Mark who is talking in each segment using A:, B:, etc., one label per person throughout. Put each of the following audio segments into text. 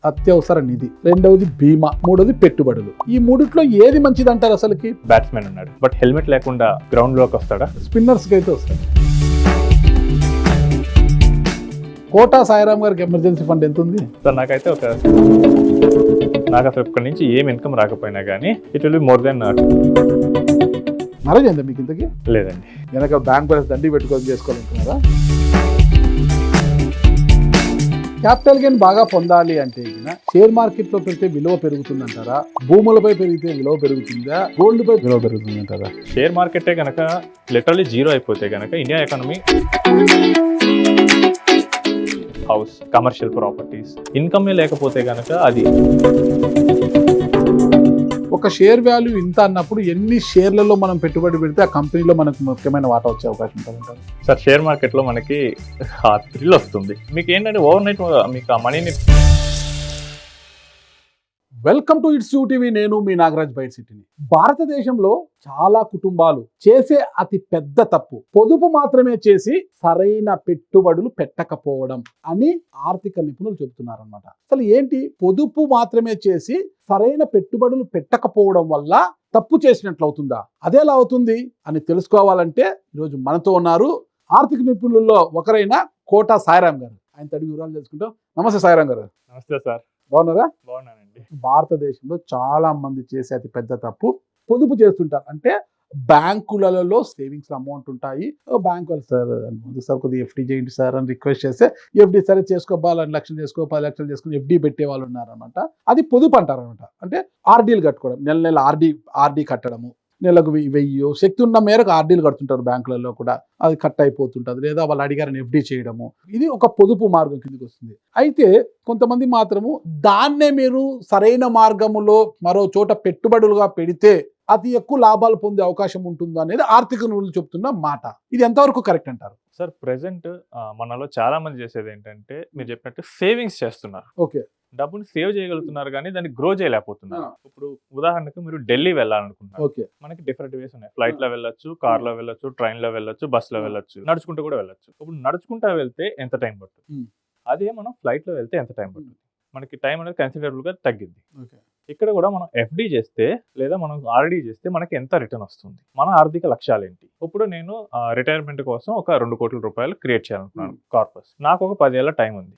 A: అత్యవసర నిధి, రెండవది బీమా, మూడవది పెట్టుబడులు. ఈ మూడిట్లో ఏది మంచిది అంటారు అసలుకి?
B: బ్యాట్స్మెన్ ఉన్నాడు, బట్ హెల్మెట్ లేకుండా గ్రౌండ్ లోకి వస్తాడా?
A: స్పిన్నర్స్కి అయితే వస్తాయి. కోటా సాయిరామ్ గారికి ఎమర్జెన్సీ ఫండ్ ఎంత ఉంది?
B: సార్ నాకు అసలు ఇక్కడి నుంచి ఏం ఇన్కమ్ రాకపోయినా కానీ it will be more than.
A: Marriage అయిందా మీకు ఇంతకి?
B: లేదండి.
A: వెనక బ్యాంక్ బ్యాలెన్స్ దండి పెట్టుకొని చేసుకోవాలనుకున్నారా? క్యాపిటల్ గెయిన్ బాగా పొందాలి అంటే షేర్ మార్కెట్ లో పెడితే విలువ పెరుగుతుందంటారా? భూములపై పెరిగితే విలువ పెరుగుతుందా? గోల్డ్ పై విలువ పెరుగుతుందంటారా?
B: షేర్ మార్కెటే కనుక లిటరల్లీ జీరో అయిపోతే కనుక India economy, house, commercial properties ఇన్కమే లేకపోతే కనుక అది
A: ఒక షేర్ వాల్యూ ఇంత అన్నప్పుడు ఎన్ని షేర్లలో మనం పెట్టుబడి పెడితే ఆ కంపెనీలో మనకు ముఖ్యమైన వాటా వచ్చే అవకాశం ఉంటుందంటారు?
B: సార్ షేర్ మార్కెట్లో మనకి థ్రిల్ వస్తుంది. మీకు ఏంటంటే ఓవర్ నైట్ మీకు ఆ మనీని.
A: Welcome to it's you TV. నేను మీ నాగరాజ్ బైట్ సిటీని. భారతదేశంలో చాలా కుటుంబాలు చేసే అతి పెద్ద తప్పు పొదుపు మాత్రమే చేసి సరైన పెట్టుబడులు పెట్టకపోవడం అని ఆర్థిక నిపుణులు చెబుతున్నారన్నమాట. అసలు ఏంటి పొదుపు మాత్రమే చేసి సరైన పెట్టుబడులు పెట్టకపోవడం వల్ల తప్పు చేసినట్లు అవుతుందా? అదేలా అవుతుంది అని తెలుసుకోవాలంటే ఈరోజు మనతో ఉన్నారు ఆర్థిక నిపుణుల్లో ఒకరైన కోటా సాయిరామ్ గారు. ఆయన తడిగి వివరాలు తెలుసుకుంటాం. నమస్తే సాయిరామ్ గారు.
B: నమస్తే సార్.
A: బాగున్నారా?
B: బాగున్నానండి.
A: భారతదేశంలో చాలా మంది చేసే అతి పెద్ద తప్పు పొదుపు చేస్తుంటారు. అంటే బ్యాంకులలో సేవింగ్స్ అమౌంట్ ఉంటాయి. బ్యాంకు వాళ్ళు సార్ కొద్దిగా ఎఫ్డీ చేయండి సార్ అని రిక్వెస్ట్ చేస్తే ఎఫ్డీ సరే చేసుకోవాలి, 2 లక్షలు చేసుకో, 10 లక్షలు చేసుకుని ఎఫ్డీ పెట్టే వాళ్ళు ఉన్నారనమాట. అది పొదుపు అంటారు అనమాట. అంటే ఆర్డీలు కట్టుకోవడం, నెల నెల ఆర్డీ కట్టడము, నెలకు 1000 శక్తి ఉన్న మేరకు ఆర్డీలు కడుతుంటారు బ్యాంకులలో కూడా. అది కట్ అయిపోతుంటుంది, లేదా వాళ్ళు అడిగారని ఎఫ్డీ చేయడము. ఇది ఒక పొదుపు మార్గం కిందకి వస్తుంది. అయితే కొంతమంది మాత్రము దాన్నే మీరు సరైన మార్గములో మరో చోట పెట్టుబడులుగా పెడితే అతి ఎక్కువ లాభాలు పొందే అవకాశం ఉంటుంది అనేది ఆర్థిక నిపుణులు చెప్తున్న మాట. ఇది ఎంతవరకు కరెక్ట్ అంటారు?
B: సార్ ప్రెసెంట్ మనలో చాలా మంది చేసేది ఏంటంటే మీరు చెప్పినట్టు సేవింగ్స్ చేస్తున్నారు.
A: ఓకే,
B: డబ్బుని సేవ్ చేయగలుగుతున్నారు కానీ దాన్ని గ్రో చేయలేకపోతున్నారు. ఇప్పుడు ఉదాహరణకు మీరు ఢిల్లీ వెళ్ళాలనుకుంటున్నారు.
A: ఓకే,
B: మనకి డిఫరెంట్ వేస్ ఉన్నాయి. ఫ్లైట్ లో వెళ్ళొచ్చు, కార్ లో వెళ్ళొచ్చు, ట్రైన్ లో వెళ్ళొచ్చు, బస్ లో వెళ్ళొచ్చు, నడుచుకుంటూ కూడా వెళ్ళొచ్చు. ఇప్పుడు నడుచుకుంటా వెళ్తే ఎంత టైం పడుతుంది, అదే మనం ఫ్లైట్ లో వెళ్తే ఎంత టైం పడుతుంది? మనకి టైం అనేది కన్సిడరబుల్ గా తగ్గింది. ఇక్కడ కూడా మనం ఎఫ్డి చేస్తే లేదా మనం ఆర్డీ చేస్తే మనకి ఎంత రిటర్న్ వస్తుంది, మన ఆర్థిక లక్ష్యాలు ఏంటి? ఇప్పుడు నేను రిటైర్మెంట్ కోసం ఒక 2 కోట్ల రూపాయలు క్రియేట్ చేయాలనుకున్నాను కార్పస్. నాకు ఒక 10 ఏళ్ల టైం ఉంది.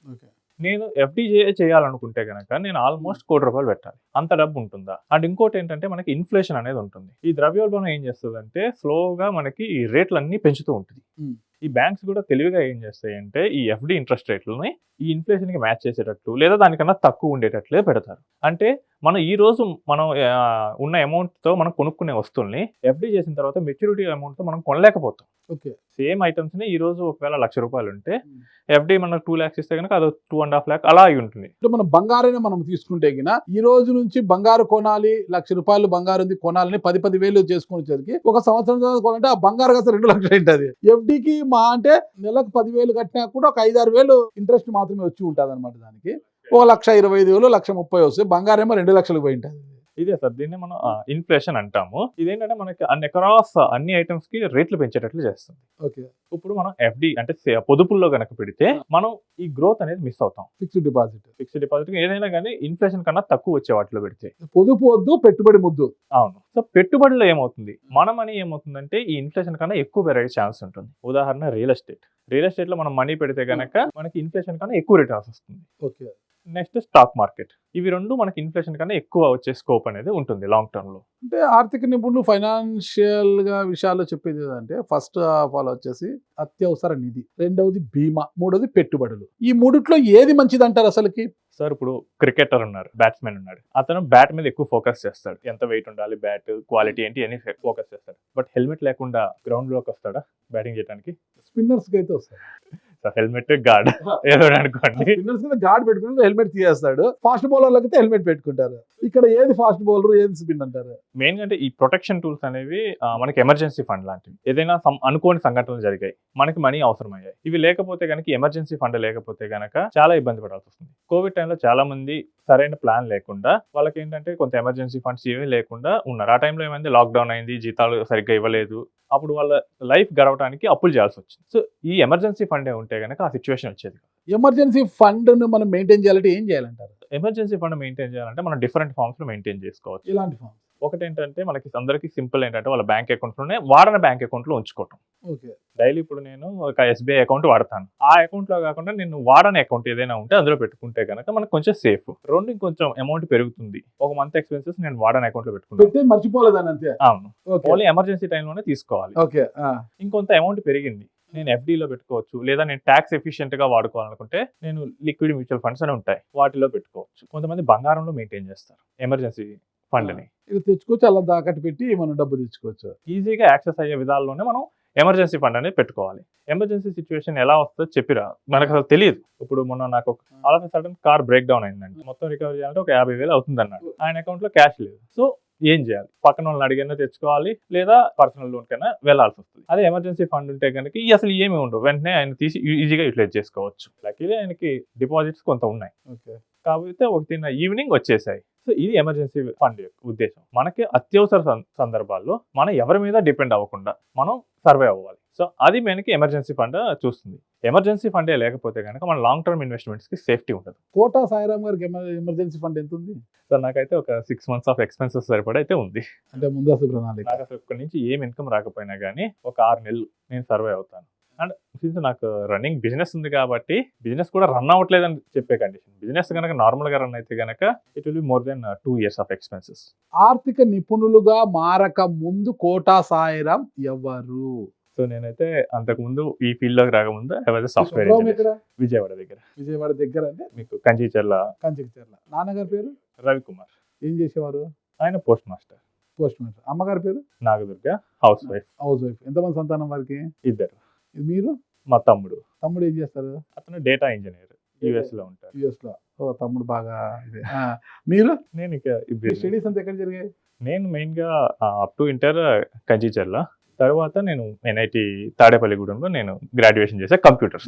B: నేను ఎఫ్డి చేయాలనుకుంటే కనుక నేను ఆల్మోస్ట్ 1 కోటి రూపాయలు పెట్టాలి. అంత డబ్బు ఉంటుందా? అండ్ ఇంకోటి ఏంటంటే మనకి ఇన్ఫ్లేషన్ అనేది ఉంటుంది. ఈ ద్రవ్యోల్బణం ఏం చేస్తుందంటే స్లోగా మనకి ఈ రేట్లన్నీ పెంచుతూ ఉంటుంది. ఈ బ్యాంక్స్ కూడా తెలివిగా ఏం చేస్తాయంటే ఈ ఎఫ్డి ఇంట్రెస్ట్ రేట్లని ఈ ఇన్ఫ్లేషన్ కి మ్యాచ్ చేసేటట్లు లేదా దానికన్నా తక్కువ ఉండేటట్లే పెడతారు. అంటే మనం ఈ రోజు మనం ఉన్న అమౌంట్ తో మనం కొనుక్కునే వస్తువుల్ని ఎఫ్డి చేసిన తర్వాత మెచ్యూరిటీ అమౌంట్ తో మనం కొనలేకపోతాం.
A: ఓకే,
B: సేమ్ ఐటమ్స్ ని ఈ రోజు ఒకవేళ 1,00,000 రూపాయలు ఉంటే ఎఫ్డి మనకు 2 lakhs ఇస్తే కనుక అది 2.5 lakh అలా అయి ఉంటుంది.
A: మనం బంగారైనా మనం తీసుకుంటే గిన ఈ రోజు నుంచి బంగారు కొనాలి, 1,00,000 రూపాయలు బంగారు ఉంది కొనాలని 10 వేలు చేసుకునేసరికి ఒక సంవత్సరం కొనాలంటే ఆ బంగారు కాస్త 2 లక్షలు ఉంటుంది. ఎఫ్డికి మా అంటే నెలకు 10,000 కట్టినా కూడా ఒక 5-6 వేలు ఇంట్రెస్ట్ మాత్రమే వచ్చి ఉంటుంది అనమాట. దానికి 1,25,000, 1,30,000 వస్తే బంగారేమో 2 లక్షలకు పోయి ఉంటుంది.
B: ఇదే సార్, దీన్ని మనం ఇన్ఫ్లేషన్ అంటాము. ఇదేంటంటే మనకి అన్ని ఐటమ్స్ కి రేట్లు పెంచేటట్లు చేస్తుంది.
A: ఓకే,
B: ఇప్పుడు మనం ఎఫ్డి అంటే పొదుపుల్లో కనుక పెడితే మనం ఈ గ్రోత్ అనేది మిస్ అవుతాం. ఫిక్స్డ్ డిపాజిట్ ఏదైనా కానీ ఇన్ఫ్లేషన్ కన్నా తక్కువ వచ్చే వాటిలో పెడితే
A: పొదుపు వద్దు, పెట్టుబడి ముద్దు.
B: అవును. సో పెట్టుబడిలో ఏమవుతుంది, మన మనీ ఏమవుతుందంటే ఈ ఇన్ఫ్లేషన్ కన్నా ఎక్కువ పెరిగే ఛాన్స్ ఉంటుంది. ఉదాహరణ రియల్ ఎస్టేట్ లో మనం మనీ పెడితే కనుక మనకి ఇన్ఫ్లేషన్ కన్నా ఎక్కువ రిటర్న్స్ వస్తుంది.
A: Okay,
B: next stock market. ఇవి రెండు మనకి ఇన్ఫ్లేషన్ కన్నా ఎక్కువ వచ్చే స్కోప్ అనేది ఉంటుంది లాంగ్ టర్మ్ లో.
A: అంటే ఆర్థిక నిపుణులు ఫైనాన్షియల్ గా విషయాల్లో చెప్పేది ఏంటంటే ఫస్ట్ ఆఫ్ ఆల్ వచ్చేసి అత్యవసర నిధి, రెండవది బీమా, మూడవది పెట్టుబడులు. ఈ మూడిట్లో ఏది మంచిది అంటారు అసలుకి?
B: సార్ ఇప్పుడు క్రికెటర్ ఉన్నారు, బ్యాట్స్మెన్ ఉన్నాడు. అతను బ్యాట్ మీద ఎక్కువ ఫోకస్ చేస్తాడు. ఎంత వెయిట్ ఉండాలి, బ్యాట్ క్వాలిటీ ఏంటి అని ఫోకస్ చేస్తాడు. బట్ హెల్మెట్ లేకుండా గ్రౌండ్ లోకి వస్తాడా బ్యాటింగ్ చేయడానికి?
A: స్పిన్నర్స్ కి అయితే వస్తాడు.
B: హెల్మెట్ గార్డ్ ఏదో అనుకోండి,
A: గార్డ్ పెట్టుకుంటే హెల్మెట్ తీయేస్తాడు. ఫాస్ట్ బౌలర్లకి అయితే హెల్మెట్ పెట్టుకుంటారు. ఇక్కడ ఏది ఫాస్ట్ బౌలర్, ఏది స్పిన్ అంటారు?
B: మెయిన్ గా అంటే ఈ ప్రొటెక్షన్ టూల్స్ అనేవి మనకి ఎమర్జెన్సీ ఫండ్ లాంటివి. ఏదైనా అనుకోని సంఘటనలు జరిగాయి, మనకి మనీ అవసరమయ్యాయి, ఇవి లేకపోతే కనుక ఎమర్జెన్సీ ఫండ్ లేకపోతే కనుక చాలా ఇబ్బంది పడాల్సి వస్తుంది. కోవిడ్ టైంలో చాలా మంది సరైన ప్లాన్ లేకుండా వాళ్ళకి ఏంటంటే కొంత ఎమర్జెన్సీ ఫండ్స్ ఏమీ లేకుండా ఉన్నారు. ఆ టైంలో ఏమైంది, లాక్డౌన్ అయింది, జీతాలు సరిగ్గా ఇవ్వలేదు, అప్పుడు వాళ్ళ లైఫ్ గడవడానికి అప్పులు చేయాల్సి వచ్చింది. సో ఈ ఎమర్జెన్సీ ఫండ్ ఉంటే కనుక ఆ సిచ్యువేషన్ వచ్చేది.
A: ఎమర్జెన్సీ ఫండ్ ను మనం మెయింటైన్ చేయాలంటే ఏం చేయాలంటారు?
B: ఎమర్జెన్సీ ఫండ్ మెయింటైన్ చేయాలంటే మనం డిఫరెంట్ ఫార్మ్స్ లో మెయింటైన్ చేసుకోవచ్చు.
A: ఇలాంటి ఫామ్.
B: ఒకటి ఏంటంటే మనకి అందరికీ సింపుల్ ఏంటంటే వాళ్ళ బ్యాంక్ అకౌంట్లోనే వాడని బ్యాంక్ అకౌంట్లో ఉంచుకోవటం.
A: ఓకే.
B: డైలీ ఇప్పుడు నేను ఒక ఎస్బీఐ అకౌంట్ వాడతాను. ఆ అకౌంట్లో కాకుండా నేను వాడని అకౌంట్ ఏదైనా ఉంటే అందులో పెట్టుకుంటే కనుక మనకు కొంచెం సేఫ్. రెండు ఇంకొంచెం అమౌంట్ పెరుగుతుంది. ఒక మంత్ ఎక్స్పెన్సెస్ నేను వాడని అకౌంట్లో పెట్టుకుంటాను.
A: పెడితే మర్చిపోలేదని అంతే.
B: అవును.
A: ఓకే.
B: ఓన్లీ ఎమర్జెన్సీ టైంలోనే తీసుకోవాలి.
A: ఓకే.
B: ఇంకొంత అమౌంట్ పెరిగింది, నేను ఎఫ్డీలో పెట్టుకోవచ్చు, లేదా నేను ట్యాక్స్ ఎఫిషియెంట్ గా వాడుకోవాలనుకుంటే నేను లిక్విడ్ మ్యూచువల్ ఫండ్స్ అని ఉంటాయి, వాటిలో పెట్టుకోవచ్చు. కొంతమంది బంగారంలో మెయింటైన్ చేస్తారు ఎమర్జెన్సీ ఫండ్ ని.
A: ఇది తెచ్చుకోవచ్చు, అలా దాకట్టు పెట్టి మనం డబ్బు తెచ్చుకోవచ్చు.
B: ఈజీగా యాక్సెస్ అయ్యే విధాల్లోనే మనం ఎమర్జెన్సీ ఫండ్ అనేది పెట్టుకోవాలి. ఎమర్జెన్సీ సిచ్యువేషన్ ఎలా వస్తుందో చెప్పిరా, మనకు అసలు తెలియదు. ఇప్పుడు మొన్న నాకు all of sudden car break down అయిందండి, మొత్తం రికవరీ చేయాలంటే ఒక 50,000 అవుతుంది అన్నాడు. ఆయన అకౌంట్ లో క్యాష్ లేదు. సో ఏం చేయాలి? పక్కన వాళ్ళని అడిగినా తెచ్చుకోవాలి, లేదా పర్సనల్ లోన్ కైనా వెళ్లాల్సి వస్తుంది. అదే ఎమర్జెన్సీ ఫండ్ ఉంటే కనుక అసలు ఏమి ఉండవు, వెంటనే ఆయన తీసి ఈజీగా యూటిలైజ్ చేసుకోవచ్చు. లక్కీగా ఆయనకి డిపాజిట్స్ కొంత ఉన్నాయి.
A: ఓకే.
B: కాకపోతే ఒకటి ఈవినింగ్ వచ్చేసాయి. సో ఇది ఎమర్జెన్సీ ఫండ్ యొక్క ఉద్దేశం. మనకి అత్యవసర సందర్భాల్లో మనం ఎవరి మీద డిపెండ్ అవ్వకుండా మనం సర్వే అవ్వాలి. సో అది మనకి ఎమర్జెన్సీ ఫండ్ చూస్తుంది. ఎమర్జెన్సీ ఫండే లేకపోతే కనుక మన లాంగ్ టర్మ్ ఇన్వెస్ట్మెంట్స్ కి సేఫ్టీ ఉండదు.
A: కోటా సాయిరామ్ గారికి ఎమర్జెన్సీ ఫండ్ ఎంత ఉంది?
B: సో నాకైతే ఒక 6 months ఆఫ్ ఎక్స్పెన్సెస్ సరిపడా అయితే ఉంది.
A: అంటే ముందస్తు ప్రణాళిక.
B: నాకు అసలు ఇక్కడి నుంచి ఏం ఇన్కమ్ రాకపోయినా కానీ ఒక 6 నెలలు నేను సర్వే అవుతాను. అండ్ సిన్స్ నాకు రన్నింగ్ బిజినెస్ ఉంది కాబట్టి బిజినెస్ కూడా రన్ అవ్వట్లేదని చెప్పే కండిషన్. బిజినెస్ కనుక నార్మల్ గా రన్ అయితే కనుక it will be more than 2 years of expenses.
A: ఆర్థిక నిపుణులుగా మారక ముందు కోటా సాయిరామ్ ఎవరు?
B: సో నేనైతే అంతకు ముందు ఈ ఫీల్డ్ లోకి రాకముందు సాఫ్ట్వేర్
A: ఎక్కడ?
B: విజయవాడ దగ్గర.
A: విజయవాడ దగ్గర అంటే
B: మీకు కంచిచర్ల.
A: కంచిచర్ల. నాన్నగారి పేరు
B: రవికుమార్.
A: ఏం చేసేవారు?
B: ఆయన పోస్ట్ మాస్టర్.
A: Post master. అమ్మగారి పేరు
B: Nagadurga, house wife.
A: House wife. ఎంతమంది సంతానం వారికి?
B: 2.
A: మీరు?
B: మా తమ్ముడు.
A: తమ్ముడు ఏం చేస్తారు?
B: అతను డేటా ఇంజనీర్, యుఎస్ లో ఉంటారు.
A: యుఎస్ లో. ఓ, తమ్ముడు బాగా ఇదే. మీరు?
B: నేను ఇక
A: స్టడీస్ అంతా ఎక్కడ జరిగాయి?
B: నేను మెయిన్ గా అప్ టు ఇంటర్ కంచిచర్ల, తర్వాత నేను ఎన్ఐటి తాడేపల్లిగూడెంలో నేను గ్రాడ్యుయేషన్ చేశాను కంప్యూటర్స్.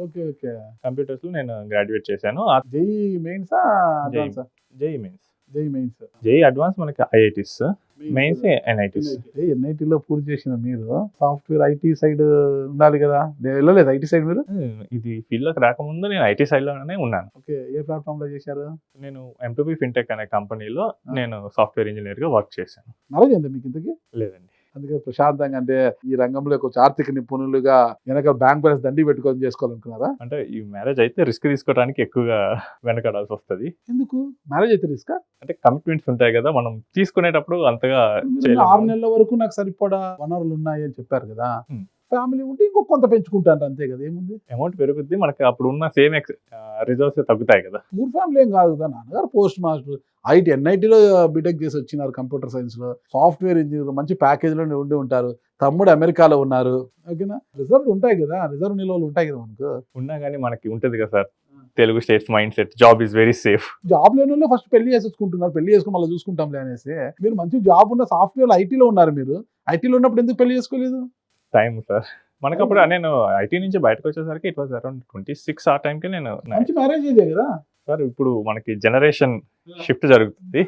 A: ఓకే. ఓకే.
B: కంప్యూటర్స్ లో నేను గ్రాడ్యుయేట్ చేశాను.
A: జేఈ మెయిన్సా అడ్వాన్సా?
B: JEE mains.
A: JEE mains.
B: JEE advance మనకి ఐఐటీస్, మెయిన్స్ ఎన్ఐటీస్.
A: ఎన్ఐటీలో పూర్తి చేసిన మీరు సాఫ్ట్వేర్ ఐటీ సైడ్ ఉండాలి కదా, వెళ్ళలేదు ఐటీ సైడ్ మీరు?
B: ఇది ఫీల్డ్ లోకి రాకముందు నేను ఐటీ సైడ్ లోనే ఉన్నాను.
A: ఓకే. ఏ ప్లాట్ఫామ్ లో చేశారు?
B: నేను M2B ఫిన్టెక్ అనే కంపెనీలో నేను సాఫ్ట్వేర్ ఇంజనీర్ గా వర్క్ చేశాను.
A: మ్యారేజ్ అయిందా మీకు ఇంతకీ?
B: లేదండి.
A: అందుకే ప్రశాంతంగా, అంటే ఈ రంగంలో కొంచెం ఆర్థిక నిపుణులుగా వెనక బ్యాంక్ బ్యాలెన్స్ దండి పెట్టుకొని చేసుకోవాలనుకున్నారా?
B: అంటే ఈ మ్యారేజ్ అయితే రిస్క్ తీసుకోవడానికి ఎక్కువగా వెనకడాల్సి వస్తుంది.
A: ఎందుకు మ్యారేజ్ అయితే రిస్క్?
B: అంటే కమిట్మెంట్స్ ఉంటాయి కదా, మనం తీసుకునేటప్పుడు అంతగా
A: 6 నెలల వరకు నాకు సరిపడా వనరులు ఉన్నాయి అని చెప్పారు కదా. ఫ్యామిలీ ఉంటే ఇంకో కొంత పెంచుకుంటాను అంతే కదా, ఏముంది?
B: అమౌంట్ పెరుగుద్ది, మనకి అప్పుడు ఉన్న సేమ్ రిజర్వ్స్ తగ్గుతాయి కదా.
A: పూర్ ఫ్యామిలీ ఏం కాదు కదా. నాన్నగారు పోస్ట్ మాస్టర్, ఎన్ఐటీలో బీటెక్ చేసి వచ్చినారు, కంప్యూటర్ సైన్స్ లో సాఫ్ట్వేర్ ఇంజనీర్, మంచి ప్యాకేజ్ లో ఉండి ఉంటారు. తమ్ముడు అమెరికాలో ఉన్నారు. ఓకేనా? రిజర్వ్ ఉంటాయి కదా, రిజర్వ్ నిల్వలు ఉంటాయి కదా మనకు. ఉన్నా
B: కానీ మనకి ఉంటది కదా sir Telugu states mind set, job is very safe.
A: Job లేని వాళ్ళు ఫస్ట్ పెళ్లి చేసేసుకుంటున్నారు, పెళ్లి చేసుకుని మళ్ళీ చూసుకుంటాంలే అనేసి. మీరు మంచి జాబ్ ఉన్న సాఫ్ట్వేర్ ఐటీలో ఉన్నారు, మీరు ఐటీలో ఉన్నప్పుడు ఎందుకు పెళ్లి చేసుకోలేదు?
B: టైం సార్ మనకి అప్పుడు. నేను ఐటీ నుంచి బయటకు వచ్చేసరికి ఇట్ వాజ్ అరౌండ్ 26 ఆ టైంకి నేను.
A: మంచి మ్యారేజ్ ఏజే కదా
B: సార్. ఇప్పుడు మనకి జనరేషన్ షిఫ్ట్ జరుగుతుంది.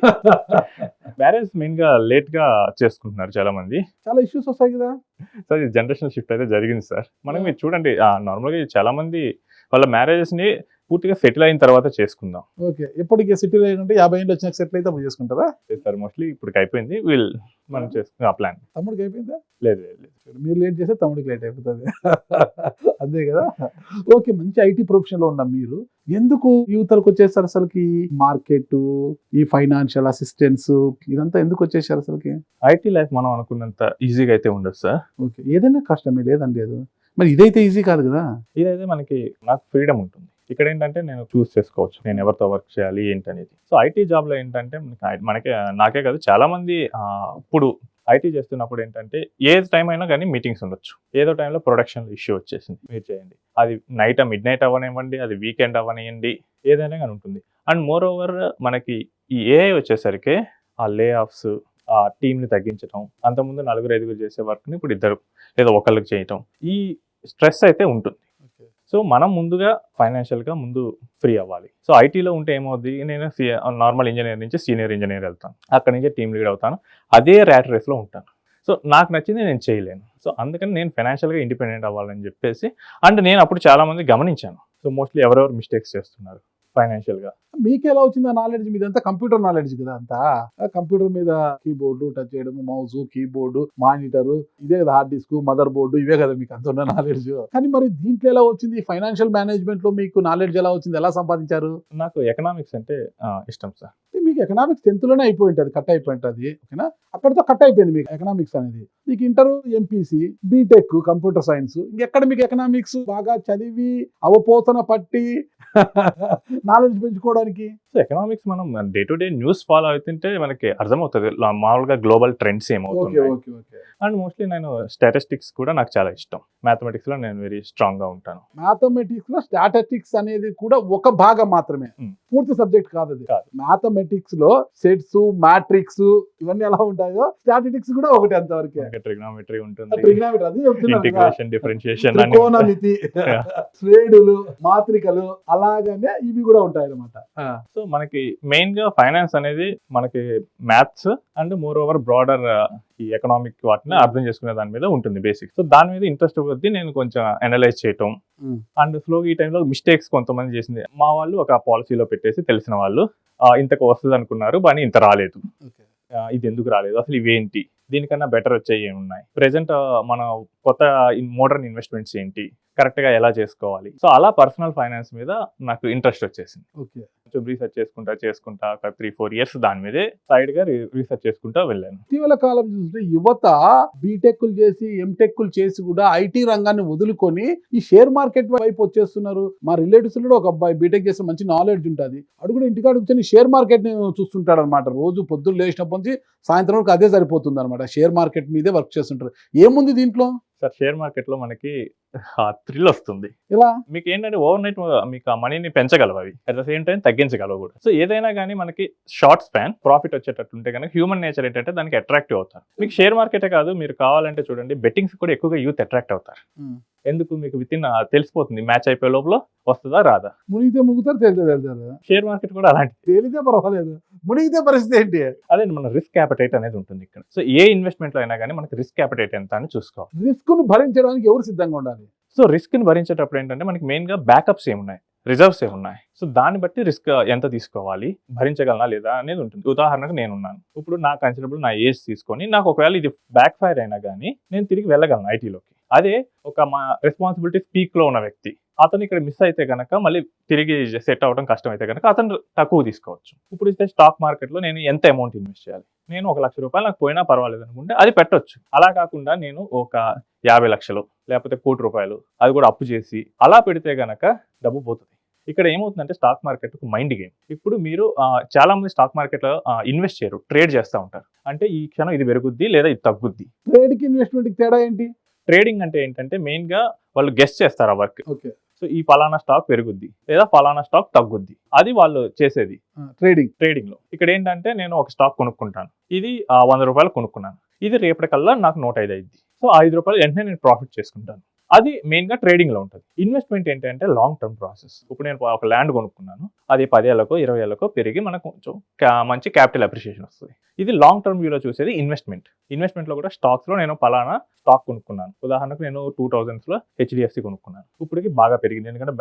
B: మ్యారేజ్ మెయిన్ గా లేట్ గా చేసుకుంటున్నారు చాలా మంది.
A: చాలా ఇష్యూస్ వస్తాయి కదా
B: సార్. ఈ జనరేషన్ షిఫ్ట్ అయితే జరిగింది సార్. మనం మీరు చూడండి, నార్మల్ గా చాలా మంది వాళ్ళ మ్యారేజెస్ ని పూర్తిగా సెటిల్ అయిన తర్వాత చేసుకుందాం.
A: ఓకే. ఎప్పటికీ సెటిల్ అయ్యింటే 50 ఏళ్ళు వచ్చినాక సెటిల్ అయితే అప్పుడు చేసుకుంటారా?
B: సార్ మోస్ట్లీ ఇప్పుడు అయిపోయింది, మనం చేసుకున్న ఆ ప్లాన్.
A: తమ్ముడికి అయిపోయిందా?
B: లేదు.
A: మీరు లేట్ చేస్తే తమ్ముడికి లేట్ అయిపోతుంది. అంతే కదా. ఓకే. మంచి ఐటీ ప్రొఫెషన్ లో ఉన్న మీరు ఎందుకు యువతలకు వచ్చేసారు అసలుకి? మార్కెట్, ఈ ఫైనాన్షియల్ అసిస్టెన్స్ ఇదంతా ఎందుకు వచ్చేసారు అసలుకి?
B: ఐటీ లైఫ్ మనం అనుకున్నంత ఈజీగా అయితే ఉండదు సార్.
A: ఓకే. ఏదైనా కష్టమే లేదండి లేదు. మరి ఇదైతే ఈజీ కాదు కదా.
B: ఇదైతే నాకు ఫ్రీడమ్ ఉంటుంది. ఇక్కడ ఏంటంటే నేను చూస్ చేసుకోవచ్చు నేను ఎవరితో వర్క్ చేయాలి ఏంటనేది. సో ఐటీ జాబ్ లో ఏంటంటే నాకే కాదు చాలా మంది ఇప్పుడు ఐటీ చేస్తున్నప్పుడు ఏంటంటే ఏ టైం అయినా కానీ మీటింగ్స్ ఉండొచ్చు. ఏదో టైంలో ప్రొడక్షన్ ఇష్యూ వచ్చేసింది, మీరు చేయండి. అది మిడ్ నైట్ అవ్వనివ్వండి, అది వీకెండ్ అవ్వనివ్వండి, ఏదైనా కానీ ఉంటుంది. అండ్ మోర్ ఓవర్ మనకి ఈ ఏఐ వచ్చేసరికి ఆ లే ఆఫ్స్, ఆ టీంని తగ్గించడం, అంతకుముందు 4-5 చేసే వర్క్ని ఇప్పుడు 2 లేదా 1 చేయటం, ఈ స్ట్రెస్ అయితే ఉంటుంది. సో మనం ముందుగా ఫైనాన్షియల్గా ముందు ఫ్రీ అవ్వాలి. సో ఐటీలో ఉంటే ఏమవుద్ది, నేను నార్మల్ ఇంజనీర్ నుంచి సీనియర్ ఇంజనీర్ వెళ్తాను, అక్కడి నుంచి టీమ్ లీడ్ అవుతాను, అదే ర్యాట్ రేస్లో ఉంటాను. సో నాకు నచ్చింది నేను చేయలేను. సో అందుకని నేను ఫైనాన్షియల్గా ఇండిపెండెంట్ అవ్వాలని చెప్పేసి. అండ్ నేను అప్పుడు చాలా మంది గమనించాను. సో మోస్ట్లీ ఎవరెవరు మిస్టేక్స్ చేస్తున్నారు, ఫైనాన్షియల్ గా.
A: మీకు ఎలా వచ్చింది ఆ నాలెడ్జ్? మీదంతా కంప్యూటర్ నాలెడ్జ్ కదా అంతా. కంప్యూటర్ మీద కీబోర్డు టచ్ చేయడం, మౌస్, కీబోర్డు, మానిటర్, ఇదే కదా హార్డ్ డిస్క్, మదర్ బోర్డు, ఇవే కదా మీకు అంత ఉన్న నాలెడ్జ్. కానీ మరి దీంట్లో ఎలా వచ్చింది? ఫైనాన్షియల్ మేనేజ్మెంట్ లో మీకు నాలెడ్జ్ ఎలా వచ్చింది? ఎలా సంపాదించారు?
B: నాకు ఎకనామిక్స్ అంటే ఇష్టం సార్.
A: మీకు ఎకనామిక్స్ 10th లోనే అయిపోయి ఉంటుంది, కట్ అయిపోయి ఉంటుంది. ఓకేనా, అక్కడితో కట్ అయిపోయింది మీకు ఎకనామిక్స్ అనేది. మీకు inter, MPC, BTech computer science, ఇంకెక్కడ మీకు ఎకనామిక్స్ బాగా చదివి అవపోతన పట్టి నాలెడ్జ్ పెంచుకోవడానికి?
B: సో ఎకనామిక్స్ మనం day to day news follow అవుతుంటే మనకి అర్థమవుతుంది మామూలుగా గ్లోబల్ ట్రెండ్స్
A: ఓకే
B: ఏమవుతున్నాయి.
A: Okay okay.
B: అండ్ మోస్ట్లీ నేను స్టాటిస్టిక్స్ కూడా నాకు చాలా ఇష్టం. మ్యాథమెటిక్స్ లో నేను వెరీ స్ట్రాంగ్ గా ఉంటాను.
A: మ్యాథమెటిక్స్ లో స్టాటిస్టిక్స్ అనేది కూడా ఒక భాగం మాత్రమే, పూర్తి సబ్జెక్ట్ కాదు అది.
B: కాదు.
A: మ్యాథమెటిక్స్ లో సెట్స్, మ్యాట్రిక్స్ ఇవన్నీ ఎలా ఉంటాయో స్టాటిస్టిక్స్ కూడా ఒకటి అంతవరకే.
B: ట్రిగ్నోమెట్రీ ఉంటుంది,
A: ట్రిగ్నోమెట్రీ అది చెప్తున్నాను కదా.
B: ఇంటిగ్రేషన్, డిఫరెన్షియేషన్,
A: త్రికోణమితి, శ్రేణులు, మాత్రికలు, అలాగనే ఇవి కూడా ఉంటాయి అన్నమాట.
B: సో మనకి మెయిన్ గా ఫైనాన్స్ అనేది మనకి maths and more over broader ఈ ఎకనామిక్ వాటిని అర్థం చేసుకునే దాని మీద ఉంటుంది బేసిక్. సో దాని మీద ఇంట్రెస్ట్ కొద్దీ నేను కొంచెం అనలైజ్ చేయటం అండ్ స్లోగా ఈ టైంలో మిస్టేక్స్ కొంతమంది చేసింది. మా వాళ్ళు ఒక పాలసీలో పెట్టేసి తెలిసిన వాళ్ళు ఇంతకు వస్తుంది అనుకున్నారు కానీ ఇంత రాలేదు, ఇది ఎందుకు రాలేదు, అసలు ఇవేంటి, దీనికన్నా బెటర్ వచ్చాయి ఏమున్నాయి, ప్రెసెంట్ మన కొత్త మోడర్న్ ఇన్వెస్ట్మెంట్స్ ఏంటి, కరెక్ట్ గా ఎలా చేసుకోవాలి. సో అలా పర్సనల్ ఫైనాన్స్ మీద నాకు ఇంట్రెస్ట్ వచ్చేసింది. కొంచెం రీసెర్చ్ చేసుకుంటా ఒక 3-4 years దాని మీదే సైడ్ గా రీసెర్చ్ చేసుకుంటా వెళ్ళాను.
A: ఇటీవల కాలం చూస్తే యువత బీటెక్లు చేసి, ఎంటెక్లు చేసి కూడా ఐటీ రంగాన్ని వదులుకొని ఈ షేర్ మార్కెట్ వైపు వచ్చేస్తున్నారు. మా రిలేటివ్స్ లో ఒక అబ్బాయి బీటెక్ చేస్తే మంచి నాలెడ్జ్ ఉంటుంది, అడు కూడా ఇంటికాడ కూర్చొని షేర్ మార్కెట్ ని చూస్తుంటాడు అనమాట. రోజు పొద్దున్న లేచినప్పటి నుంచి సాయంత్రం వరకు అదే సరిపోతుంది అనమాట, షేర్ మార్కెట్ మీదే వర్క్ చేస్తుంటారు. ఏముంది దీంట్లో?
B: సార్ షేర్ మార్కెట్ లో మనకి థ్రిల్ వస్తుంది.
A: ఇలా
B: మీకు ఏంటంటే ఓవర్ నైట్ మీకు ఆ మనీని పెంచగలవు, అవి అట్ ద సేమ్ టైం తగ్గించగలవు కూడా. సో ఏదైనా కానీ మనకి షార్ట్ స్పాన్ ప్రాఫిట్ వచ్చేటట్టు ఉంటే కనుక హ్యూమన్ నేచర్ ఏంటంటే దానికి అట్రాక్టివ్ అవుతారు. మీకు షేర్ మార్కెటే కాదు, మీరు కావాలంటే చూడండి బెట్టింగ్స్ కూడా ఎక్కువగా యూత్ అట్రాక్ట్ అవుతారు. ఎందుకు? మీకు విత్ ఇన్ తెలిసిపోతుంది మ్యాచ్ అయిపోయే లోపల వస్తుందా రాదా.
A: మునిగితే మునుగుతారు, తేలితే.
B: షేర్ మార్కెట్ కూడా అలాంటి,
A: తేలితే పర్వాలేదు, మునిగితే పరిస్థితి ఏంటి?
B: అదే మన రిస్క్ యాపిటైట్ అనేది ఉంటుంది ఇక్కడ. సో ఏ ఇన్వెస్ట్మెంట్ లో అయినా కానీ మనకి రిస్క్ యాపిటైట్ ఎంత అని చూసుకోవాలి.
A: రిస్క్ ను భరించడానికి ఎవరు సిద్ధంగా ఉండాలి?
B: సో రిస్క్ ని భరించేటప్పుడు ఏంటంటే మనకి మెయిన్ గా బ్యాకప్స్ ఏమున్నాయి, రిజర్వ్స్ ఏమున్నాయి, సో దాన్ని బట్టి రిస్క్ ఎంత తీసుకోవాలి, భరించగలనా లేదా అనేది ఉంటుంది. ఉదాహరణకు నేనున్నాను, ఇప్పుడు నా కన్సిడరబుల్ నా ఏజ్ తీసుకొని నాకు ఒకవేళ ఇది బ్యాక్ ఫైర్ అయినా కానీ నేను తిరిగి వెళ్ళగలను ఐటీలోకి. అదే ఒక మా రెస్పాన్సిబిలిటీ పీక్ లో ఉన్న వ్యక్తి, అతను ఇక్కడ మిస్ అయితే కనుక మళ్ళీ తిరిగి సెట్ అవ్వడం కష్టం అయితే కనుక అతను తక్కువ తీసుకోవచ్చు. ఇప్పుడు ఇస్తే స్టాక్ మార్కెట్ లో నేను ఎంత అమౌంట్ ఇన్వెస్ట్ చేయాలి? నేను 1 లక్ష రూపాయలు నాకు పోయినా పర్వాలేదు అనుకుంటే అది పెట్టొచ్చు. అలా కాకుండా నేను ఒక 50 లక్షలు లేకపోతే 1 కోటి రూపాయలు అది కూడా అప్పు చేసి అలా పెడితే గనక డబ్బు పోతుంది. ఇక్కడ ఏమవుతుందంటే స్టాక్ మార్కెట్ ఒక మైండ్ గేమ్. ఇప్పుడు మీరు చాలా మంది స్టాక్ మార్కెట్ లో ఇన్వెస్ట్ చేయరు, ట్రేడ్ చేస్తూ ఉంటారు. అంటే ఈ క్షణం ఇది పెరుగుద్ది లేదా ఇది తగ్గుద్ది.
A: ట్రేడ్ కి ఇన్వెస్ట్మెంట్ కి తేడా ఏంటి?
B: ట్రేడింగ్ అంటే ఏంటంటే మెయిన్ గా వాళ్ళు గెస్ చేస్తారు ఆ వర్క్.
A: ఓకే,
B: సో ఈ ఫలానా స్టాక్ పెరుగుద్ది లేదా ఫలానా స్టాక్ తగ్గుద్ది, అది వాళ్ళు చేసేది ట్రేడింగ్ లో. ఇక్కడ ఏంటంటే నేను ఒక స్టాక్ కొనుక్కుంటాను, ఇది 100 రూపాయలు కొనుక్కున్నాను, ఇది రేపటికల్లా నాకు 105 అయింది. సో 5 రూపాయలు వెంటనే నేను ప్రాఫిట్ చేసుకుంటాను. అది మెయిన్ గా ట్రేడింగ్ లో ఉంటుంది. ఇన్వెస్ట్మెంట్ ఏంటంటే లాంగ్ టర్మ్ ప్రాసెస్. ఇప్పుడు నేను ఒక ల్యాండ్ కొనుక్కున్నాను, అది 10 ఏళ్లకో 20 ఏళ్లకో పెరిగి మనకు కొంచెం మంచి క్యాపిటల్ అప్రిషియేషన్ వస్తుంది. ఇది లాంగ్ టర్మ్ వ్యూలో చూసేది ఇన్వెస్ట్మెంట్. ఇన్వెస్ట్మెంట్ లో కూడా స్టాక్స్ లో నేను పలానా స్టాక్ కొనుక్కున్నాను, ఉదాహరణకు నేను 2000s లో HDFC కొనుక్కున్నాను, ఇప్పటికి బాగా పెరిగింది ఎందుకంటే